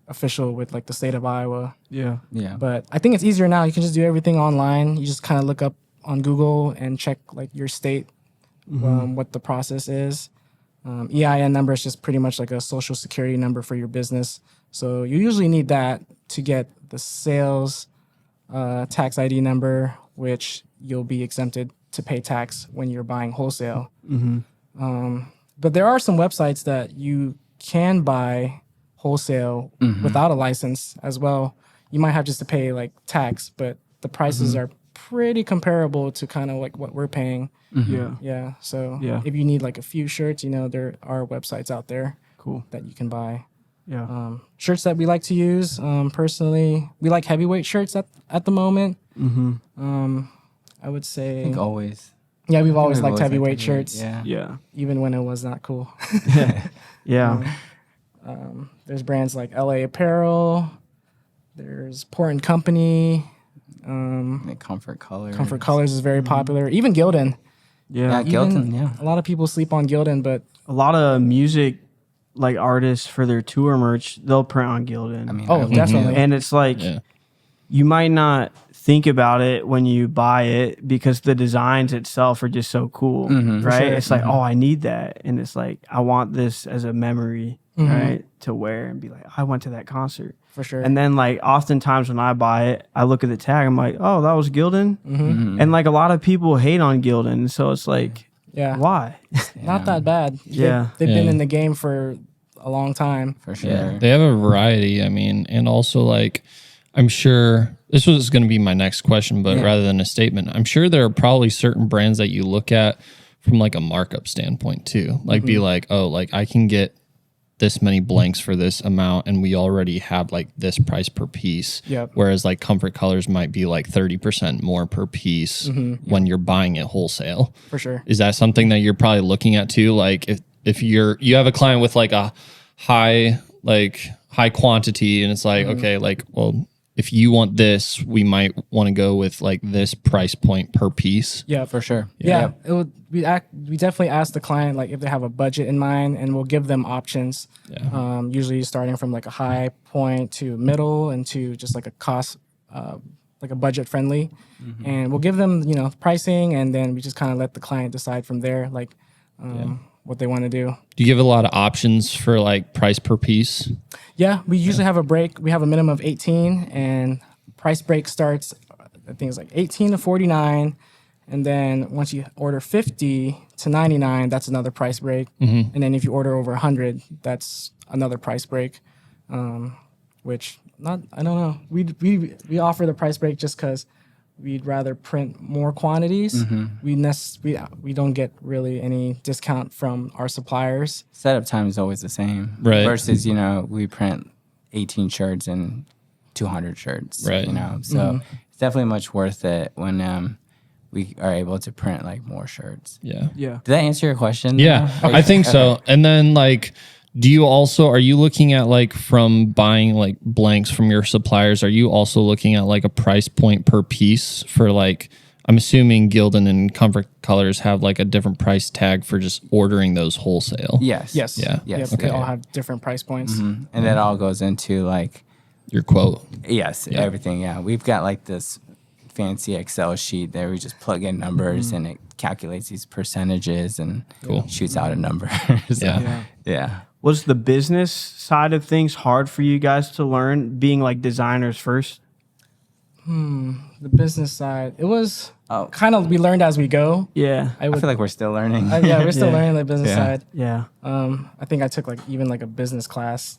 official with like the state of Iowa. Yeah. Yeah. But I think it's easier now. You can just do everything online. You just kind of look up on Google and check like your state, what the process is. EIN number is just pretty much like a social security number for your business. So you usually need that to get the sales tax ID number, which you'll be exempted to pay tax when you're buying wholesale. But there are some websites that you can buy wholesale without a license as well. You might have just to pay like tax, but the prices are pretty comparable to kind of like what we're paying. Yeah. Yeah. So Yeah. if you need like a few shirts, there are websites out there Cool. that you can buy. Yeah. Shirts that we like to use, personally, we like heavyweight shirts at the moment. I would I say, think always. yeah, we've always We've liked always heavyweight liked shirts, Yeah. Yeah. even when it was not cool. Yeah. There's brands like LA Apparel. There's Port and Company. Like Comfort Colors. Comfort Colors is very popular. Even Gildan. Yeah. Yeah, Gildan, yeah. A lot of people sleep on Gildan, but A lot of music like artists for their tour merch, they'll print on Gildan. I mean, oh, definitely. and it's like Yeah. you might not think about it when you buy it because the designs itself are just so cool, right? sure. It's like, oh, I need that, and it's like I want this as a memory, right, to wear and be like, I went to that concert. For sure. And then like oftentimes when I buy it, I look at the tag, I'm like, oh, that was Gildan. And like a lot of people hate on Gildan. So it's like, yeah, why? not that bad. Yeah. They've been Yeah. in the game for a long time. For sure. Yeah, they have a variety. I mean, and also like, I'm sure this was going to be my next question, but rather than a statement, I'm sure there are probably certain brands that you look at from like a markup standpoint too. Like be like, oh, like I can get this many blanks for this amount and we already have like this price per piece. Yep. Whereas like Comfort Colors might be like 30% more per piece when you're buying it wholesale. For sure. Is that something that you're probably looking at too? Like if you have a client with like a high quantity and it's like, okay, like, well, if you want this, we might want to go with like this price point per piece. Yeah, For sure. Yeah, it would. We definitely ask the client like if they have a budget in mind, and we'll give them options. Yeah. Usually starting from like a high point to middle and to just like a cost, like a budget friendly, and we'll give them pricing, and then we just kind of let the client decide from there like what they want to do. Do you give a lot of options for like price per piece? Yeah, we usually have a break. We have a minimum of 18, and price break starts, I think it's like 18 to 49. And then once you order 50 to 99, that's another price break. And then if you order over 100, that's another price break. Which I don't know. We offer the price break just because we'd rather print more quantities. We don't get really any discount from our suppliers. Setup time is always the same. Right. Versus, we print 18 shirts and 200 shirts. Right. So it's definitely much worth it when we are able to print like more shirts. Yeah. Yeah. Did that answer your question? Yeah, I think so. And then like, are you looking at like from buying like blanks from your suppliers, are you also looking at like a price point per piece for like, I'm assuming Gildan and Comfort Colors have like a different price tag for just ordering those wholesale. Yes. Yes. Yeah. Yes. Yep, they all have different price points. And that all goes into like, Your quote. yes, everything. Yeah. We've got like this fancy Excel sheet there. We just plug in numbers and it calculates these percentages and shoots out a number. So, yeah. Was the business side of things hard for you guys to learn, being like designers first? The business side, it was kind of, we learned as we go. Yeah. I feel like we're still learning. Yeah, we're still Yeah. learning the business side. Yeah. I think I took like even like a business class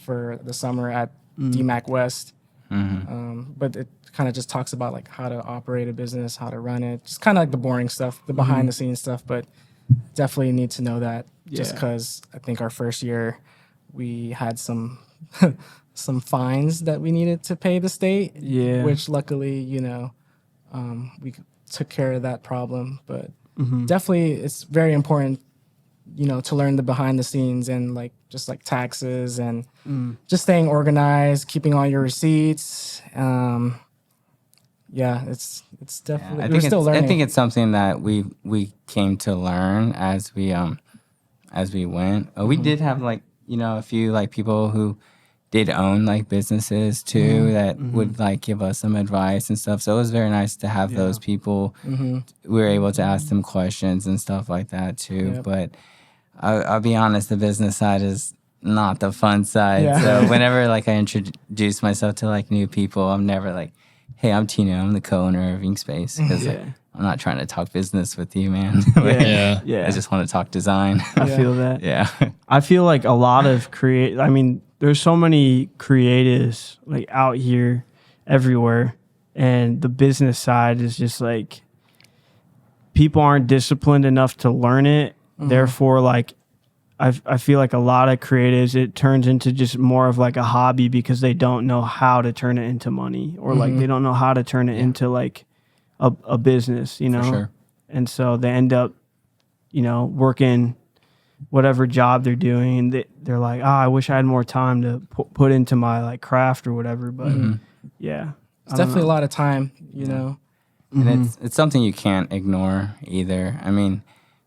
for the summer at DMAC West. But it kind of just talks about like how to operate a business, how to run it, just kind of like the boring stuff, the behind the scenes stuff. But definitely need to know that just because I think our first year we had some fines that we needed to pay the state. Yeah. Which luckily, we took care of that problem. But definitely it's very important, to learn the behind the scenes and like just like taxes and just staying organized, keeping all your receipts. It's definitely we're still learning. I think it's something that we came to learn as we went. We did have like a few like people who did own like businesses too that would like give us some advice and stuff. So it was very nice to have those people. We were able to ask them questions and stuff like that too. Yep. But I'll be honest, the business side is not the fun side. Yeah. So whenever like I introduce myself to like new people, I'm never like, hey, I'm Tino. I'm the co-owner of Inkspace. Because I'm not trying to talk business with you, man. Yeah. Yeah. I just want to talk design. I feel that. Yeah. I feel like a lot of there's so many creatives like out here everywhere, and the business side is just like people aren't disciplined enough to learn it. Therefore, like I feel like a lot of creatives, it turns into just more of like a hobby because they don't know how to turn it into money, or like they don't know how to turn it into like a business, For sure. And so they end up, working whatever job they're doing, and they're like, I wish I had more time to put into my like craft or whatever. But yeah, it's definitely a lot of time, And it's something you can't ignore either. I mean,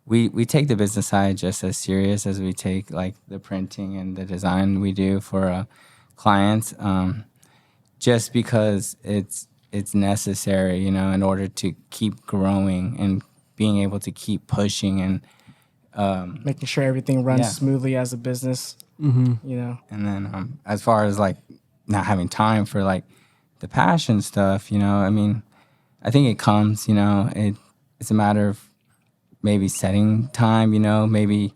we take the business side just as serious as we take like the printing and the design we do for clients, just because it's necessary, in order to keep growing and being able to keep pushing and making sure everything runs smoothly as a business. You know. And then as far as like not having time for like the passion stuff, you know, I mean, I think it comes, you know, it's a matter of maybe setting time, you know, maybe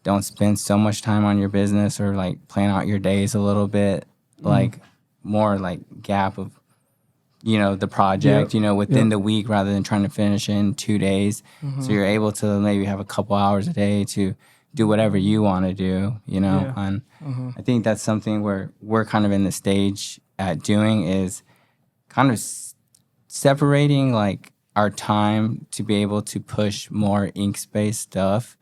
don't spend so much time on your business or like plan out your days a little bit, like more like gap of, you know, the project, you know, within the week rather than trying to finish in 2 days. So you're able to maybe have a couple hours a day to do whatever you want to do, you know. And I think that's something where we're kind of in the stage at doing is kind of separating like our time to be able to push more Inkspace stuff,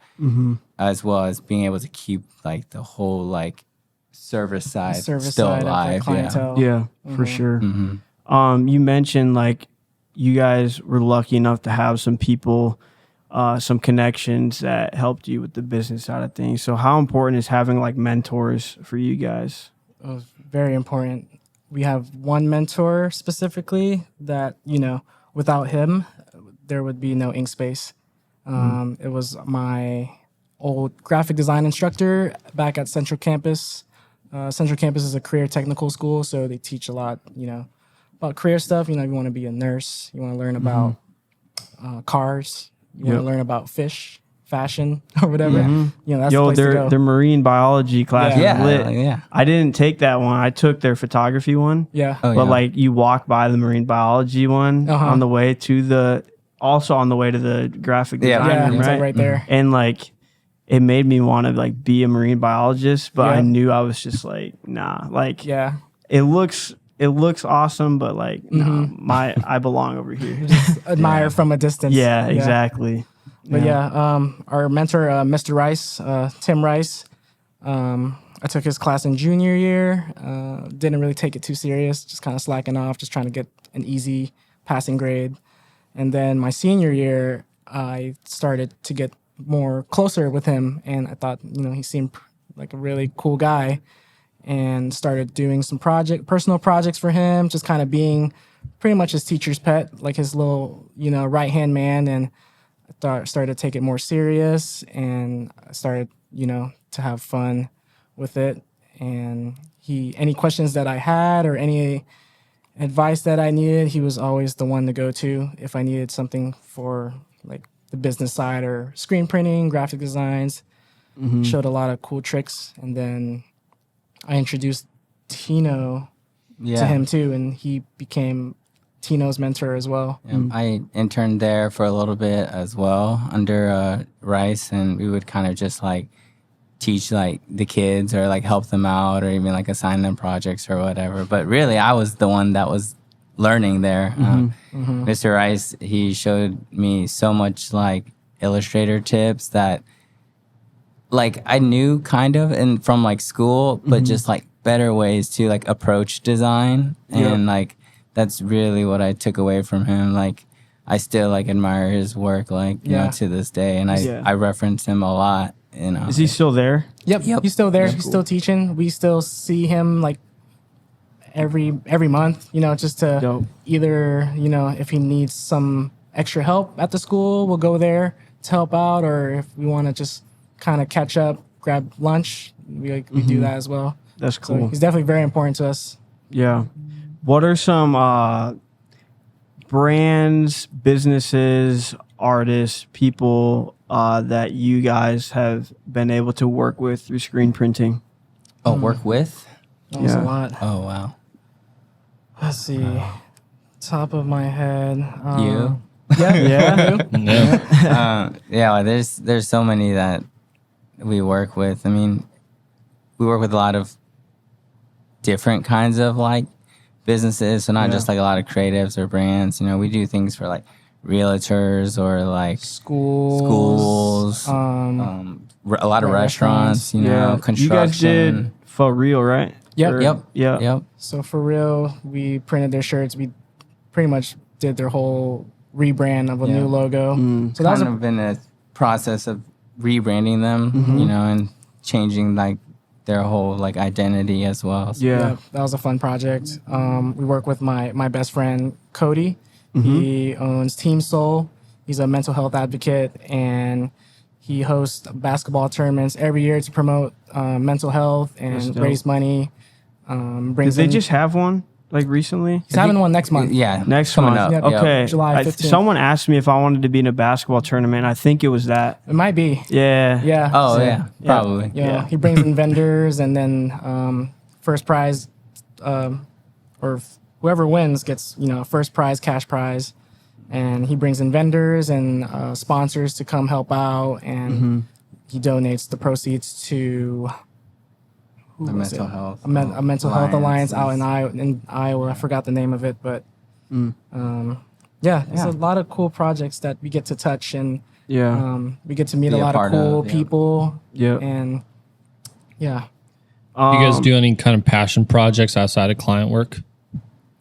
as well as being able to keep like the whole like service side still Of alive. the clientele. Yeah, for sure. You mentioned like you guys were lucky enough to have some people, some connections that helped you with the business side of things. So how important is having like mentors for you guys? It was very important. We have one mentor specifically that, you know, without him, there would be no Inkspace. It was my old graphic design instructor back at Central Campus. Central Campus is a career technical school, so they teach a lot, you know, about career stuff. You know, if you want to be a nurse, you want to learn about cars, you want to learn about fish, fashion, or whatever. You know, that's the place to go. Their marine biology class is lit. Yeah. I didn't take that one. I took their photography one. Yeah. But like you walk by the marine biology one on the way to the graphic design Yeah, room, it's right? like right there. And like it made me want to like be a marine biologist, but I knew I was just like, nah. Like it looks awesome, but like nah, I belong over here. Just admire from a distance. Yeah, exactly. But our mentor, Mr. Rice, Tim Rice, I took his class in junior year. Didn't really take it too serious, just kind of slacking off, just trying to get an easy passing grade. And then my senior year, I started to get more closer with him, and I thought, you know, he seemed like a really cool guy, and started doing some personal projects for him, just kind of being pretty much his teacher's pet, like his little, you know, right-hand man. And I started to take it more serious, and I started, you know, to have fun with it. And any questions that I had or any advice that I needed, he was always the one to go to if I needed something for like the business side or screen printing, graphic designs. Showed a lot of cool tricks. And then I introduced Tino to him too, and he became Tino's mentor as well. I interned there for a little bit as well under Rice, and we would kind of just like teach like the kids or like help them out or even like assign them projects or whatever. But really, I was the one that was learning there. Mr. Rice, he showed me so much like Illustrator tips that like I knew kind of and from like school, but just like better ways to like approach design. And like that's really what I took away from him. Like I still like admire his work, like you know, to this day, and I reference him a lot. You know, Is he still there? Yep. He's still there. He's still teaching. We still see him like every month, you know, just to either, you know, if he needs some extra help at the school, we'll go there to help out, or if we want to just kind of catch up, grab lunch, we do that as well. That's cool. So he's definitely very important to us. Yeah. What are some brands, businesses, artists, people that you guys have been able to work with through screen printing? Oh, work with? That was a lot. Oh, wow. Let's see. Top of my head. You? Yeah. There's so many that we work with. I mean, we work with a lot of different kinds of like businesses, so not just like a lot of creatives or brands. You know, we do things for like realtors or like schools, a lot of restaurants. You know, construction. You guys did for real, right? Yep. So for real, we printed their shirts. We pretty much did their whole rebrand of a new logo. So that was been a process of rebranding them, you know, and changing like their whole like identity as well. So, that was a fun project. We work with my best friend Cody. He owns Team Soul. He's a mental health advocate, and He hosts basketball tournaments every year to promote mental health and dope. raise money. Did Brings they in, just have one like recently? he's having one next month. Yeah, Next coming month. up. Yep. Okay. July 15th. Someone asked me if I wanted to be in a basketball tournament. I think it was that. It might be. Yeah. Yeah. Oh So, yeah, probably. You know, Yeah. he brings in vendors, and then first prize, or whoever wins gets first prize, cash prize, and he brings in vendors and sponsors to come help out, and he donates the proceeds to who The was mental it? health a mental health alliance out alliances. in Iowa. I forgot the name of it, but yeah, there's a lot of cool projects that we get to touch, and Yeah. we get to meet Be a a lot of part cool of, yeah. people, Yeah. and yeah. Do you guys do any kind of passion projects outside of client work?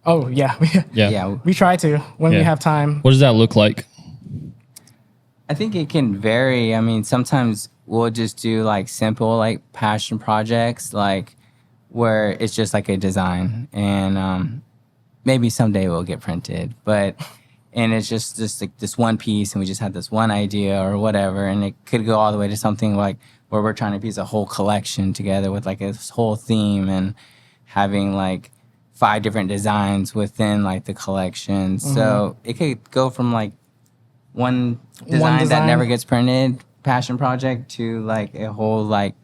Oh yeah, Yeah. Yeah, we try to when we Yeah. have time. What does that look like? I think it can vary. I mean, sometimes we'll just do like simple like passion projects, like where it's just like a design, and maybe someday it will get printed, and it's just like this one piece, and we just had this one idea or whatever, and it could go all the way to something like where we're trying to piece a whole collection together with like this whole theme and having like 5 different designs within like the collection. So it could go from like one design that design. never gets printed passion project to like a whole like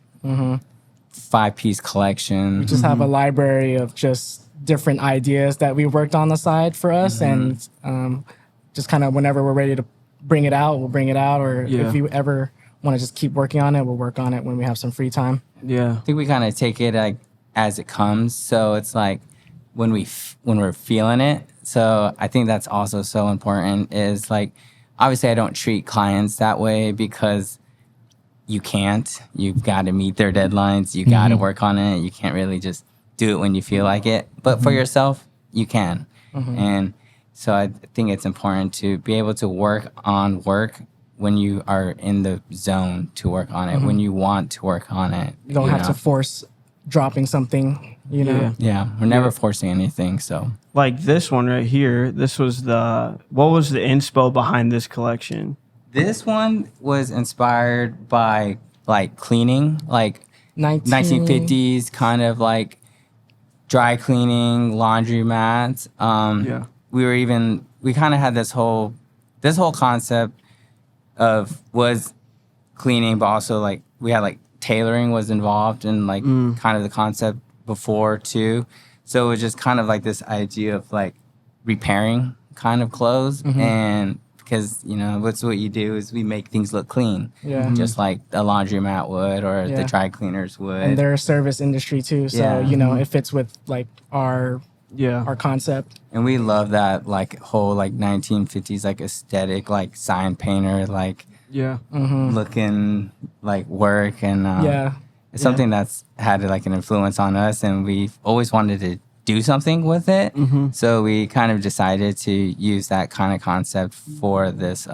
5-piece collection. We just have a library of just different ideas that we worked on the side for us, and just kind of whenever we're ready to bring it out, we'll bring it out, or Yeah. if we ever want to just keep working on it, we'll work on it when we have some free time. Yeah. I think we kind of take it like as it comes. So it's like when we're feeling it. So I think that's also so important. Is like obviously I don't treat clients that way because you can't. You've got to meet their deadlines. You got to work on it. You can't really just do it when you feel like it. But for yourself, you can. And so I think it's important to be able to work on work when you are in the zone to work on it, when you want to work on it. You don't have know? to force dropping something, you know. Yeah. Yeah, we're never forcing anything. So Like this one right here. This was what was the inspo behind this collection? this one was inspired by like cleaning, like 1950s kind of like dry cleaning, laundry mats. Yeah. We kind of had this whole concept of was cleaning, but also like we had like tailoring was involved in like kind of the concept before too. So it was just kind of like this idea of like repairing kind of clothes, and because what's what you do is we make things look clean, Yeah. just like a laundromat would or the dry cleaners would. And they're a service industry too, so Yeah. it fits with like our concept. And we love that like whole like 1950s like aesthetic, like sign painter like Yeah. looking like work, and it's something that's had like an influence on us, and we've always wanted to do something with it. So we kind of decided to use that kind of concept for this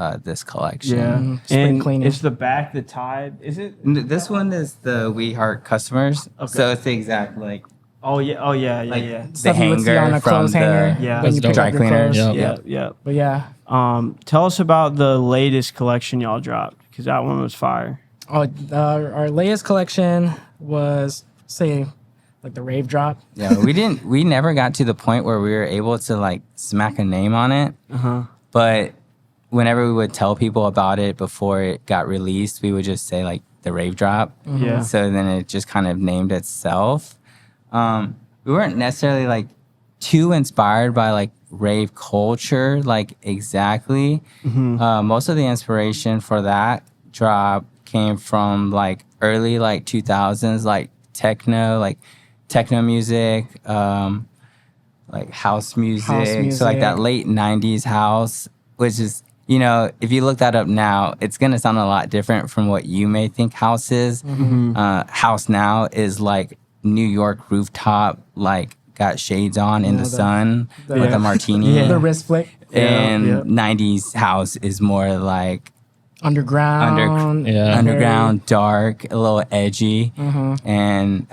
collection. Yeah. Spring And cleaning. is the back the tide? Is it? This one is the We Heart Customers. So it's the exact like Oh yeah. Oh yeah. Yeah. like yeah. the Stuff you would see hanger on a from clothes the hanger Yeah. when you That's pick dry up your cleaners. clothes. Yep. Yeah. Yeah. But yeah, Tell us about the latest collection y'all dropped, because that one was fire. our latest collection was like the rave drop. Yeah, we never got to the point where we were able to like smack a name on it. But whenever we would tell people about it before it got released, we would just say like the rave drop. Yeah. So then it just kind of named itself. We weren't necessarily like too inspired by like rave culture, like exactly. Most of the inspiration for that drop came from like early like 2000s, like techno music, like house music. So like that late 90s house, which is, if you look that up now, it's going to sound a lot different from what you may think house is. House now is like New York rooftop, like got shades on in the sun with a martini. The wrist flick, And Yeah. 90s house is more like underground, underground, dark, a little edgy, and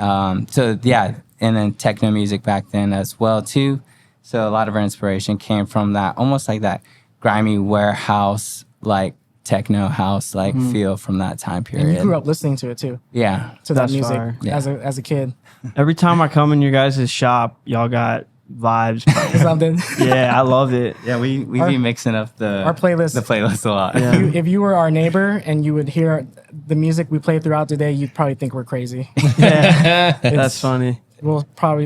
and then techno music back then as well too. So a lot of our inspiration came from that, almost like that grimy warehouse like techno house like feel from that time period. And you grew up listening to it too, Yeah. to that That's music fire. Yeah. as a kid. Every time I come in your guys' shop, y'all got vibes. Something. Yeah, I love it. Yeah, we be mixing up our playlist. the playlist a lot. Yeah. If you were our neighbor and you would hear the music we play throughout the day, you'd probably think we're crazy. Yeah, that's funny.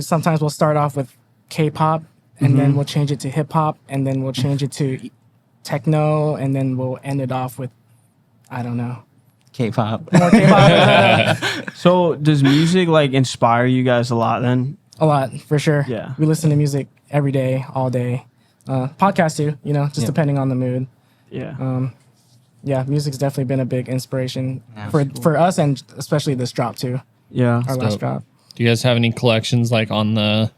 Sometimes we'll start off with K-pop and then we'll change it to hip hop and then we'll change it to techno and then we'll end it off with, I don't know, K-pop. more K-pop. So does music like inspire you guys a lot then? A lot, for sure. Yeah. We listen to music every day, all day. Podcast too, just Yeah. depending on the mood. Yeah. Yeah, music's definitely been a big inspiration Yeah. for us and especially this drop too, Yeah. our last dope. drop. Do you guys have any collections like on the,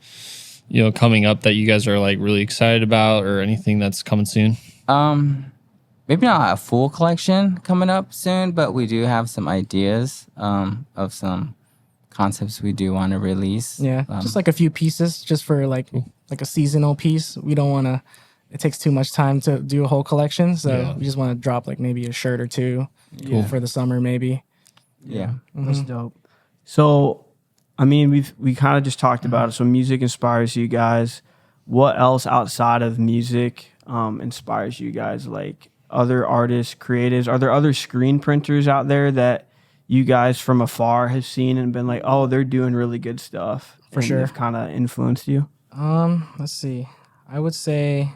coming up that you guys are like really excited about, or anything that's coming soon? Maybe not a full collection coming up soon, but we do have some ideas of some concepts we do want to release. Yeah, just like a few pieces, just for like a seasonal piece. We don't want to. It takes too much time to do a whole collection, so Yeah. we just want to drop like maybe a shirt or two Cool. for the summer, maybe. Yeah. That's dope. So, I mean, we kind of just talked about it. So, music inspires you guys. What else outside of music inspires you guys? Like other artists, creatives? Are there other screen printers out there that you guys from afar have seen and been like, oh, they're doing really good stuff? For sure. They've kind of influenced you. Let's see. I would say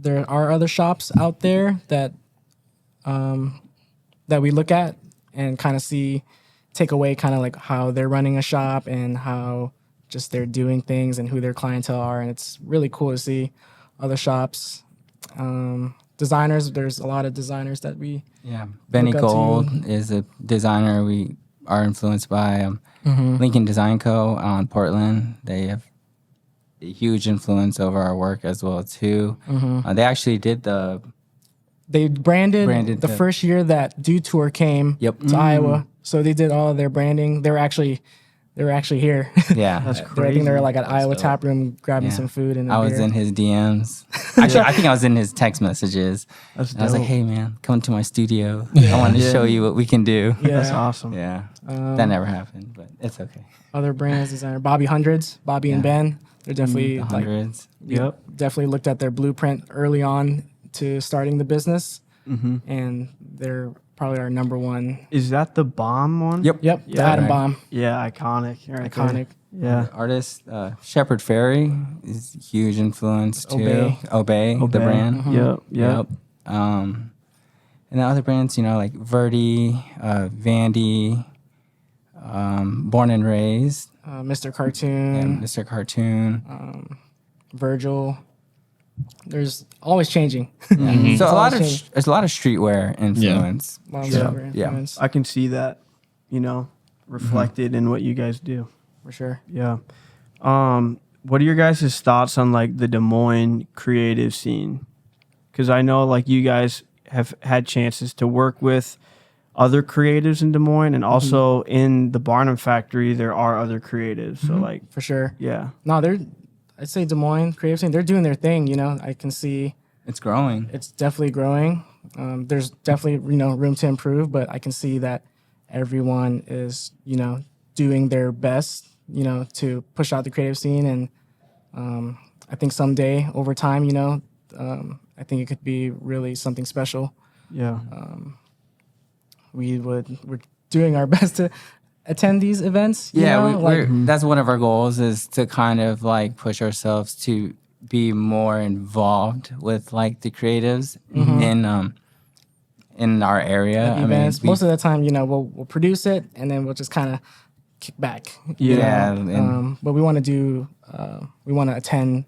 there are other shops out there that that we look at and kind of take away kind of like how they're running a shop and how just they're doing things and who their clientele are. And it's really cool to see other shops. Designers, there's a lot of designers that we Yeah. Benny Look up to Gold is a designer we are influenced by. Lincoln Design Co. on Portland. They have a huge influence over our work as well too. They actually did they branded Branded the the- first year that Dew Tour came Yep. to Iowa. So they did all of their branding. They were actually here. yeah. That's I think crazy. they were like at Iowa dope. Tap Room grabbing Yeah. some food and a I was beer. in his DMs. Actually, I think I was in his text messages. That's And I was like, dope. "Hey, man, come to my studio. I want to Yeah. show you what we can do." Yeah. That's awesome. Yeah, that never happened, but it's okay. Other brands designer Bobby Hundreds, Bobby and Yeah. Ben. They're definitely The like hundreds. Yep. definitely looked at their blueprint early on to starting the business, Mm-hmm. and they're probably our number one. Is that the bomb one? Yep, the Yeah, Atom right. Bomb, Yeah, iconic. Right there. iconic. Yeah. Artist Shepard Fairey is a huge influence too. Obey. Obey, the Obey. brand. Yep. Yep. And the other brands, like Verdi, Vandy, Born and Raised, Mr. Cartoon, and Mr. Cartoon. Virgil. There's always changing. So It's a lot always of changing. there's a lot of streetwear influence. A lot of Yeah. flavor Yeah. influence, I can see that, reflected in what you guys do. for sure. Yeah. What are your guys' thoughts on like the Des Moines creative scene? Because I know like you guys have had chances to work with other creatives in Des Moines, and also in the Barnum factory there are other creatives. So like, For sure. yeah, No, I'd say Des Moines creative scene. They're doing their thing. I can see It's growing. it's definitely growing. There's definitely room to improve, but I can see that everyone is doing their best to push out the creative scene, and I think someday over time I think it could be really something special. yeah, We're doing our best to attend these events. That's one of our goals, is to kind of like push ourselves to be more involved with like the creatives in our area. events. Most of the time, we'll produce it and then we'll just kind of kick back. yeah, and But we want to attend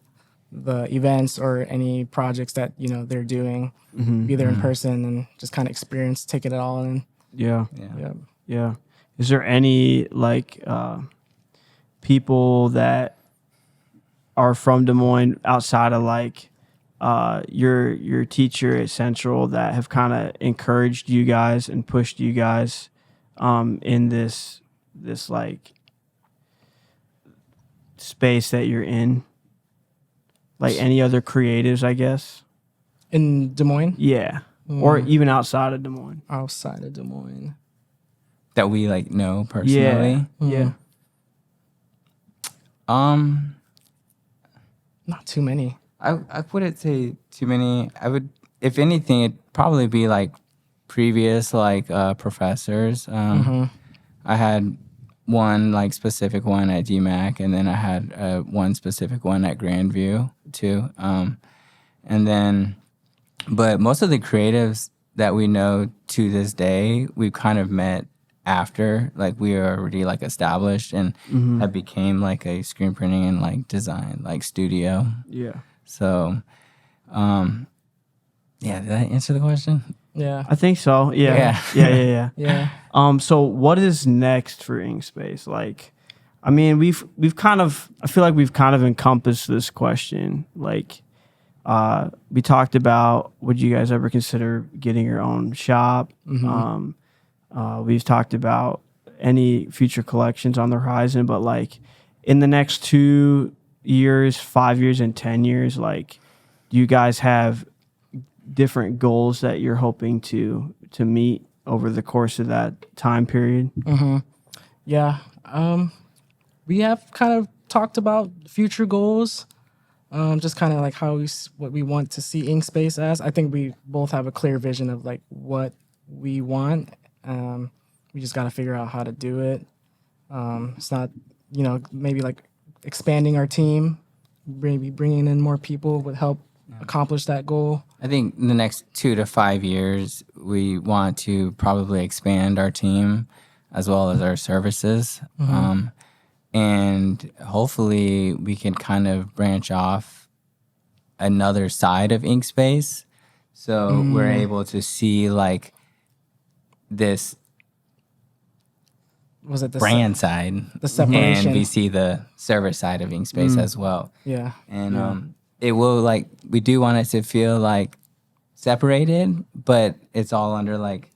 the events or any projects that they're doing, be there in person and just kind of take it all in. yeah, Yeah. yeah. Is there any like people that are from Des Moines outside of like your teacher at Central that have kind of encouraged you guys and pushed you guys in this like space that you're in? Like any other creatives, I guess. In Des Moines, Yeah. or even outside of Des Moines? Outside of Des Moines. That we like know personally. Yeah. Not too many. I wouldn't say too many. I would, if anything, it'd probably be like previous like professors. I had one like specific one at DMAC, and then I had one specific one at Grandview too. And then, but most of the creatives that we know to this day, we've kind of met after, like we are already like established and have became like a screen printing and like design like studio. Yeah. So, yeah, did I answer the question? Yeah. I think so. Yeah. Yeah. So what is next for Inkspace? Like, I mean, we've kind of, I feel like we've kind of encompassed this question. Like, we talked about, would you guys ever consider getting your own shop? We've talked about any future collections on the horizon, but like in the next 2 years, 5 years, and 10 years, like, do you guys have different goals that you're hoping to meet over the course of that time period? Yeah. We have kind of talked about future goals. Just kind of like what we want to see Inkspace as. I think we both have a clear vision of like what we want. We just got to figure out how to do it. It's not, maybe like expanding our team, maybe bringing in more people would help accomplish that goal. I think in the next 2 to 5 years, we want to probably expand our team as well as our services. And hopefully we can kind of branch off another side of Inkspace. So we're able to see like this Was it the brand side, the separation? and we see the service side of Inkspace as well. Yeah. And it will like, we do want it to feel like separated, but it's all under like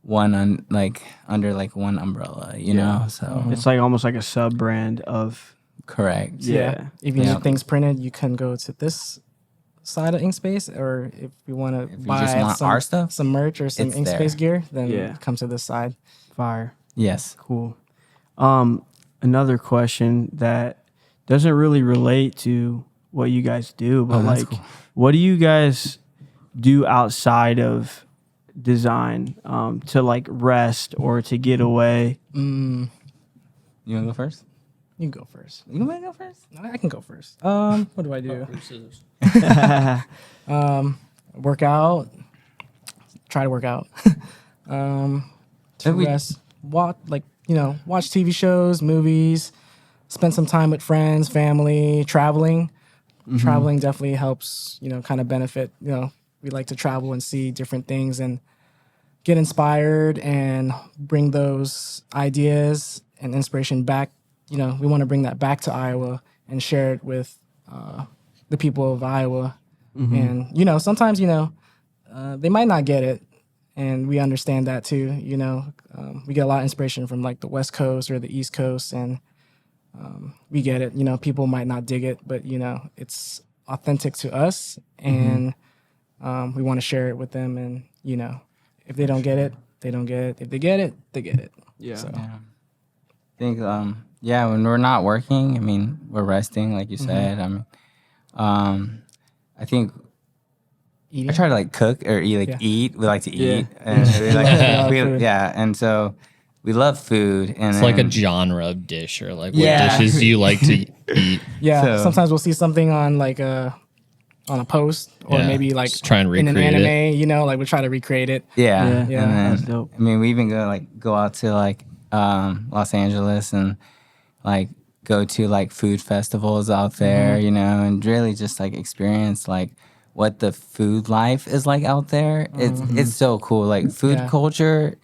under one umbrella, you know. So It's like almost like a sub brand of. correct. Yeah. If you Yeah. need things printed, you can go to this side of Inkspace, or if you want to you buy just want some, our stuff, some merch or some it's Inkspace there. gear, then Yeah. come to this side. Fire. Yes. Cool. Another question that doesn't really relate to what you guys do, but that's like, cool. what do you guys do outside of design to like rest or to get away? You wanna go first? You can go first. You want to go first? I can go first. What do I do? Work out. Try to work out. To we- rest. Watch TV shows, movies. Spend some time with friends, family, traveling. Traveling definitely helps. Kind of benefit. We like to travel and see different things and get inspired and bring those ideas and inspiration back. We want to bring that back to Iowa and share it with the people of Iowa. And, sometimes, they might not get it. And we understand that too. We get a lot of inspiration from like the West Coast or the East Coast, and we get it. People might not dig it, but, it's authentic to us. And we want to share it with them. And, if they don't get it, they don't get it. If they get it, they get it. Yeah. So. I think when we're not working, I mean, we're resting, like you said. I think Eating. I try to like cook or eat. Yeah. Eat. We like to Yeah. eat. And we like love food. and so we love food. And It's like a genre of dish, or like what Yeah. dishes do you like to eat? Yeah, So- sometimes we'll see something on like on a post, or Yeah, maybe like just try and in an recreate anime. Like we try to recreate it. Yeah. Yeah, And then, that's dope. I mean, we even go out to like Los Angeles and like go to like food festivals out there, and really just like experience like what the food life is like out there. It's so cool. Like food Yeah. culture.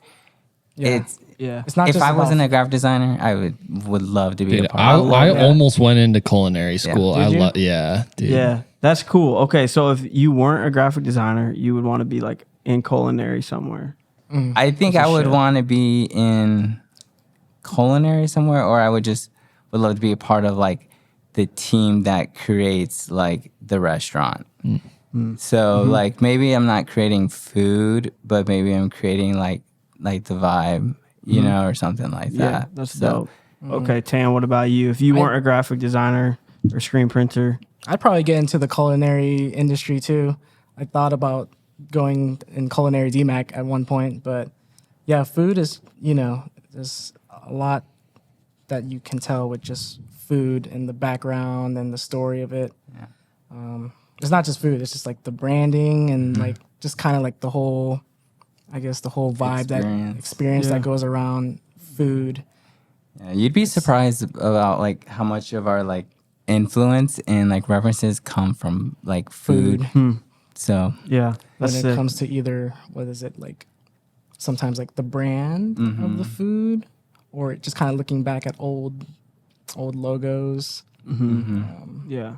Yeah. Yeah. It's not If just I about wasn't a graphic designer, I would love to be Dude, a part I of it. almost went into culinary school. Did you? Yeah, dude. Yeah. That's cool. Okay. So if you weren't a graphic designer, you would want to be like in culinary somewhere. I think I would shit. want to be in culinary somewhere, or I would love to be a part of like the team that creates like the restaurant. So like maybe I'm not creating food, but maybe I'm creating like the vibe, you know, or something like Yeah, that. that's So, dope. Okay, Tan, what about you? If you weren't a graphic designer or screen printer, I'd probably get into the culinary industry too. I thought about going in culinary DMAC at one point, but yeah, food is, there's a lot that you can tell with just food and the background and the story of it. Yeah. It's not just food, it's just like the branding and like just kind of like the whole, I guess, the whole vibe, that experience Yeah. that goes around food. Yeah, you'd be surprised about like how much of our like influence and like references come from like food. So yeah, When that's it sick. comes to either, what is it, like sometimes like the brand of the food, or just kind of looking back at old logos. Yeah.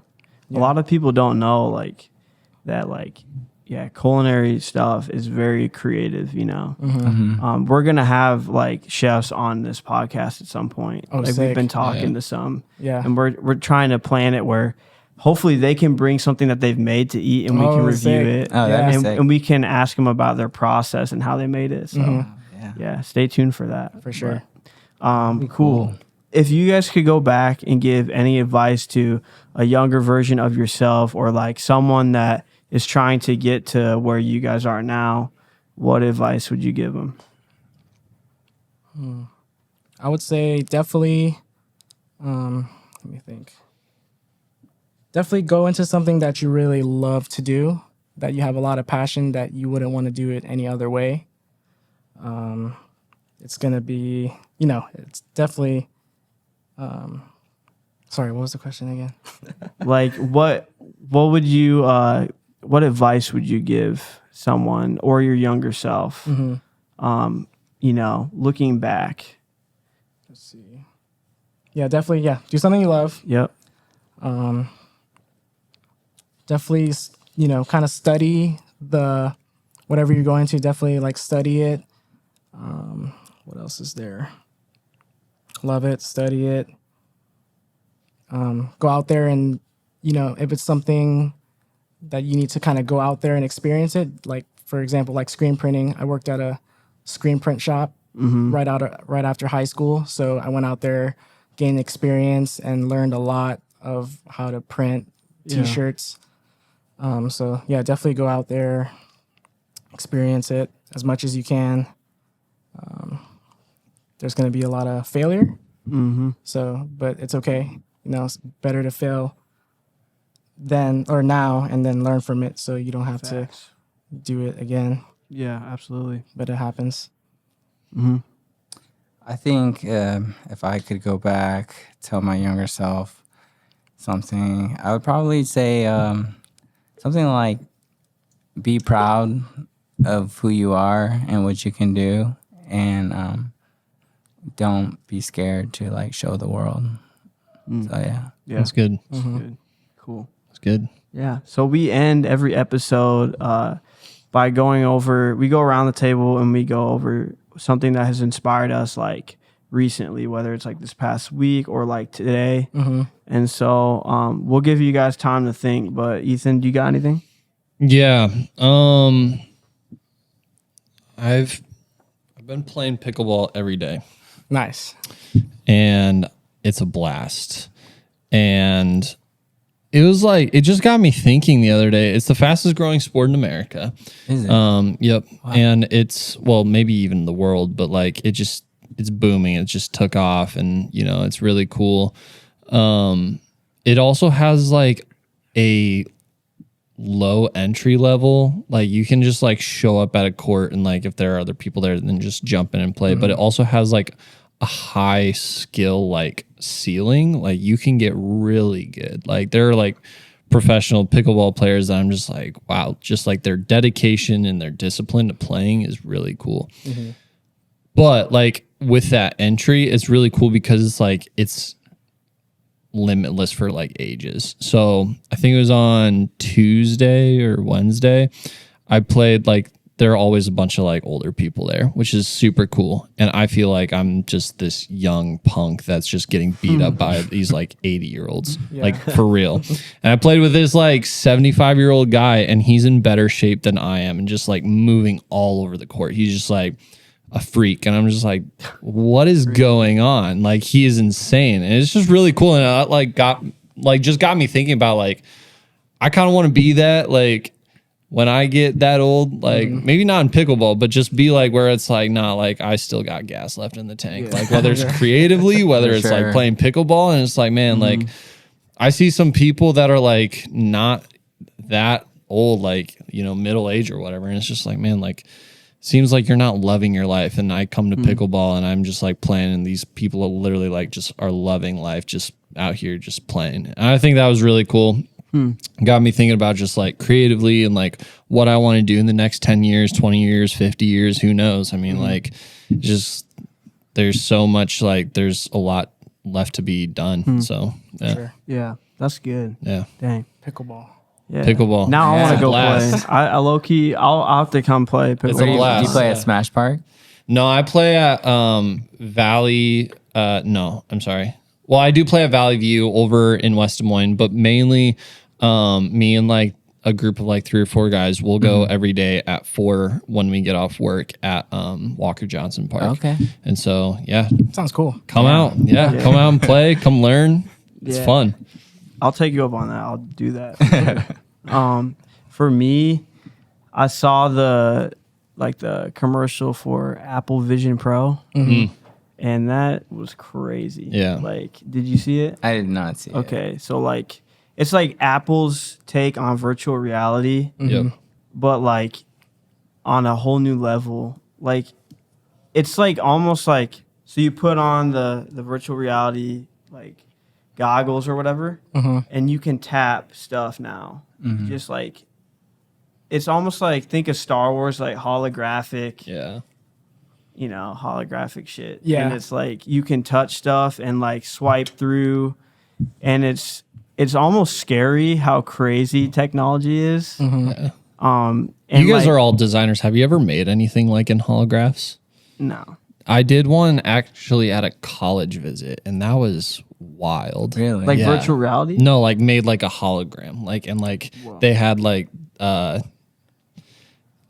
A lot of people don't know like that, like, yeah, culinary stuff is very creative, you know. We're gonna have like chefs on this podcast at some point. Oh, like we've sick. been talking Yeah. to some. Yeah. And we're trying to plan it where hopefully they can bring something that they've made to eat and we can Oh, review sick. it. Oh, that'd be and, sick. and we can ask them about their process and how they made it. So yeah, stay tuned for that. For sure. Cool. If you guys could go back and give any advice to a younger version of yourself, or like someone that is trying to get to where you guys are now, what advice would you give them? I would say definitely, let me think. Definitely go into something that you really love to do, that you have a lot of passion, that you wouldn't want to do it any other way. It's going to be, it's definitely, sorry, what was the question again? Like what would you what advice would you give someone or your younger self? Looking back. Let's see. Yeah, definitely. Yeah. Do something you love. Yep. Definitely, kind of study whatever you're going to, definitely like study it. What else is there? Love it, study it. Go out there and, if it's something that you need to kind of go out there and experience it, like, for example, like screen printing. I worked at a screen print shop right after high school. So I went out there, gained experience, and learned a lot of how to print T-shirts. So yeah, definitely go out there, experience it as much as you can. There's going to be a lot of failure. So, but it's okay. It's better to fail then or now and then learn from it, so you don't have to do it again. Yeah, absolutely. But it happens. I think if I could go back, tell my younger self something, I would probably say something like be proud of who you are and what you can do, and don't be scared to like show the world. So yeah. That's good. That's good. Cool. That's good. Yeah. So we end every episode by we go around the table and we go over something that has inspired us like recently, whether it's like this past week or like today. And so we'll give you guys time to think. But Ethan, do you got anything? Yeah. I've been playing pickleball every day, Nice. and it's a blast. And it just got me thinking the other day. It's the fastest growing sport in America. Is it? Yep. Wow. And it's, well, maybe even the world, but like it's booming. It just took off, and it's really cool. It also has like a low entry level. Like you can just like show up at a court, and like if there are other people there, then just jump in and play. But it also has like a high skill like ceiling. Like you can get really good. Like there are like professional pickleball players that I'm just like, wow, just like their dedication and their discipline to playing is really cool. But like with that entry, it's really cool because it's like it's limitless for like ages. So I think it was on Tuesday or Wednesday, I played like there are always a bunch of like older people there, which is super cool. And I feel like I'm just this young punk that's just getting beat up by these like 80-year-olds, like for real. And I played with this like 75-year-old guy, and he's in better shape than I am, and just like moving all over the court. He's just like a freak, and I'm just like, what is going on? Like, he is insane, and it's just really cool. And it got me thinking about like, I kind of want to be that, like, when I get that old, like maybe not in pickleball, but just be like where it's like, nah, like I still got gas left in the tank. Like whether it's creatively, whether it's like playing pickleball, and it's like, man, like I see some people that are like not that old, like, you know, middle age or whatever. And it's just like, man, like, seems like you're not loving your life. And I come to pickleball and I'm just like playing, and these people are literally like just are loving life, just out here just playing. And I think that was really cool. Got me thinking about just like creatively and like what I want to do in the next 10 years, 20 years, 50 years, who knows? I mean, like, just there's so much, like there's a lot left to be done. So yeah. Sure. Yeah, that's good. Yeah. Dang. Pickleball. Yeah. Pickleball. Now I want to go Blast. play. I low key, I'll have to come play pickleball. It's a Do blast. you play at Yeah. Smash Park? No, I play at Valley. No, I'm sorry. Well, I do play at Valley View over in West Des Moines, but mainly me and like a group of like 3 or 4 guys will go every day at 4 when we get off work at Walker Johnson Park. Okay. And so, yeah, Sounds cool. come out. Yeah, come out and play. Come learn. It's Yeah. fun. I'll take you up on that. I'll do that. For me, I saw the commercial for Apple Vision Pro, and that was crazy. Yeah. Like, did you see it? I did not see it. Okay, so like, it's like Apple's take on virtual reality, Yep. but like on a whole new level. Like, it's like almost like, so you put on the virtual reality like goggles or whatever, and you can tap stuff now. Just like, it's almost like, think of Star Wars, like holographic, Yeah. you know, holographic shit. Yeah. And it's like you can touch stuff and like swipe through, and it's almost scary how crazy technology is. And You guys like, are all designers. Have you ever made anything like in holographs? no. I did one actually at a college visit, and that was wild. Really? Like Yeah. virtual reality? No, like made like a hologram, like, and like they had like I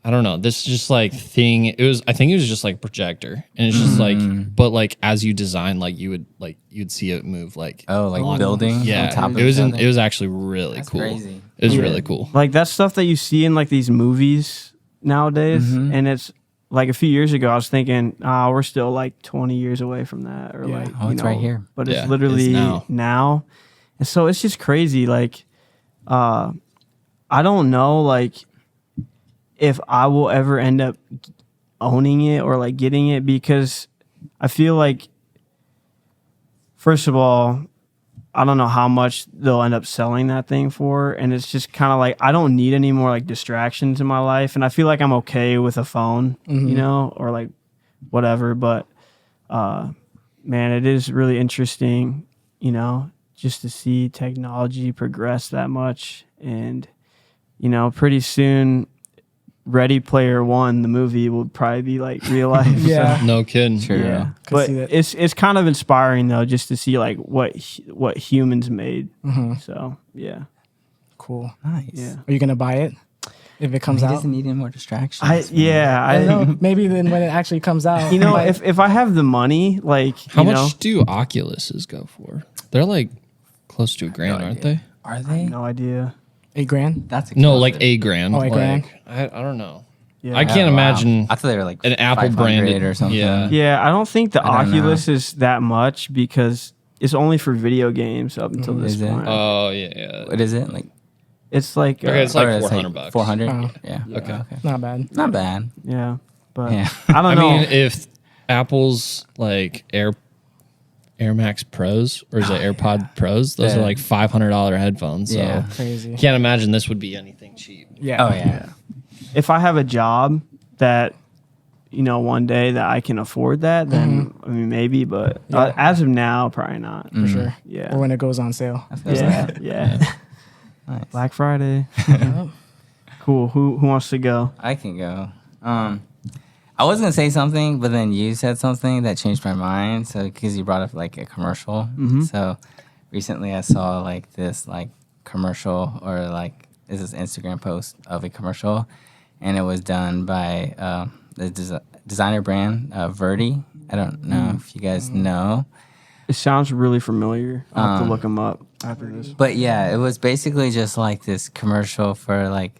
don't know, this just like thing. I think it was just like projector, and it's just like, but like as you design, like you'd see it move, like Oh, like building? yeah. On top of It was building? it was actually really That's cool. crazy. It was really cool. Like that's stuff that you see in like these movies nowadays. And it's like a few years ago, I was thinking, we're still like 20 years away from that. Or like, Oh, it's right here. But Yeah, it's literally it's now. And so it's just crazy. Like, I don't know, like, if I will ever end up owning it or like getting it, because I feel like, first of all, I don't know how much they'll end up selling that thing for. And it's just kind of like, I don't need any more like distractions in my life. And I feel like I'm okay with a phone, you know, or like whatever. But man, it is really interesting, you know, just to see technology progress that much. And, you know, pretty soon, Ready Player One, the movie, will probably be like real life. Yeah. No kidding. True. Yeah, Could but see that. it's kind of inspiring though, just to see like what humans made. So yeah, Cool. Nice. yeah. Are you gonna buy it if it comes He out? doesn't need any more distractions. I don't know. Maybe then when it actually comes out, You know, like, if I have the money, like How you much know, do Oculuses go for? They're like close to $1,000, aren't they? Are they? no idea. $8,000. That's No, like expensive. $1,000. Oh, $1,000? I don't know. Yeah. I can't Oh, wow. imagine I thought they were like an Apple 500 branded or something. Yeah. Yeah, I don't think the I don't know. Oculus is that much because it's only for video games up until this Is it? point. Oh yeah. What is it? Like, It's like Okay, it's like or $400. 400? Oh. Yeah. Okay. Not bad. Not bad. yeah, but Yeah. I don't I know. mean, if Apple's like Air Max Pros or is it AirPod Pros? Those are Yeah. like $500 headphones. So Yeah. Crazy. can't imagine this would be anything cheap. Yeah. Oh, yeah. If I have a job that, you know, one day that I can afford that, then I mean maybe, but Yeah. as of now, probably not. For sure. Yeah. Or when it goes on sale. Yeah, yeah. Nice. Black Friday. Cool. Who wants to go? I can go. I was gonna say something, but then you said something that changed my mind. So because you brought up like a commercial, so recently I saw like this like commercial or like this is Instagram post of a commercial, and it was done by the designer brand Verdi. I don't know if you guys know. It sounds really familiar. I'll have to look them up after this. But yeah, it was basically just like this commercial for like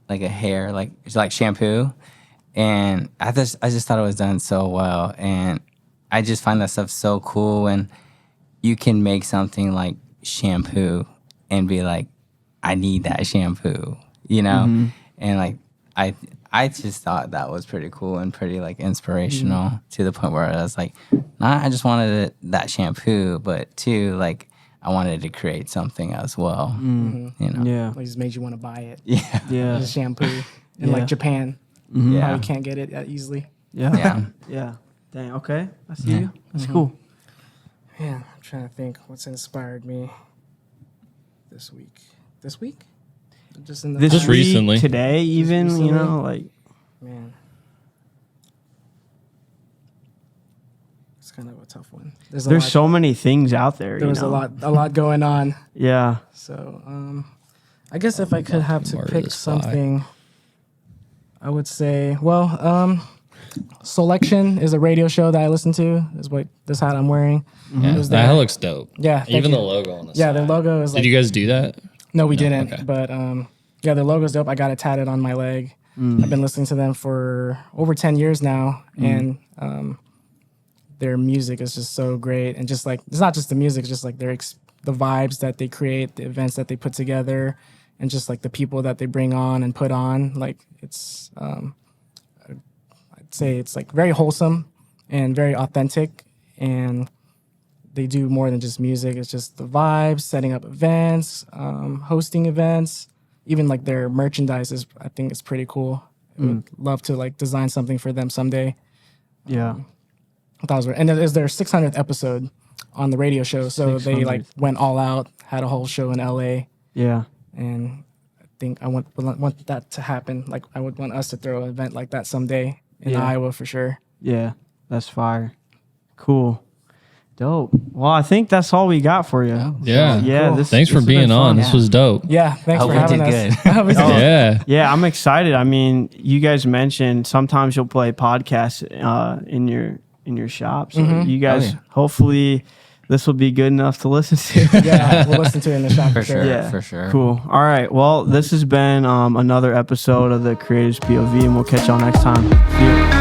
a hair, like shampoo. And I just thought it was done so well. And I just find that stuff so cool when you can make something like shampoo and be like, I need that shampoo, you know? And like, I just thought that was pretty cool and pretty like inspirational to the point where I was like, not I just wanted that shampoo, but two, like I wanted to create something as well, you know? Yeah. Like, just made you want to buy it. Yeah. Yeah. The shampoo in like Japan. Yeah. You can't get it that easily. Yeah. Yeah. Yeah. Dang. Okay. I see you. That's cool. Man, I'm trying to think what's inspired me this week. This week? Just in the This Just week, recently. today, even, recently? you know, like, Man. It's kind of a tough one. there's lot, so many things out there. there you was know? a lot going on. Yeah. So, I guess if I could have to More to pick this fly. something, I would say, well, Selection is a radio show that I listen to. Is what this hat I'm wearing. Yeah, It was that there. looks dope. Yeah, thank Even you. the logo on the Yeah, side. the logo is like. Did you guys do that? No, we didn't. okay. But yeah, the logo's dope. I got it tatted on my leg. I've been listening to them for over 10 years now, and their music is just so great. And just like it's not just the music, it's just like the vibes that they create, the events that they put together, and just like the people that they bring on and put on. Like it's, I'd say it's like very wholesome and very authentic, and they do more than just music. It's just the vibes, setting up events, hosting events, even like their merchandise is, I think it's pretty cool. I would love to like design something for them someday. Yeah. I thought it was, and it is their 600th episode on the radio show. So they like 600th. went all out, had a whole show in LA, Yeah. and I think I want that to happen. Like I would want us to throw an event like that someday in Yeah. Iowa for sure. Yeah. That's fire. Cool. Dope. Well, I think that's all we got for you. Yeah. Yeah. Cool. Thanks for has being been on. fun. This was dope. Yeah, thanks Hope for we having did us. good. I hope we did. Yeah. Yeah, I'm excited. I mean, you guys mentioned sometimes you'll play podcasts in your shop. So you guys, yeah. hopefully, this will be good enough to listen to. Yeah, we'll listen to it in the shop for For sure. sure. Yeah, For sure. Cool. All right. Well, this has been another episode of the Creators POV, and we'll catch y'all next time. See ya.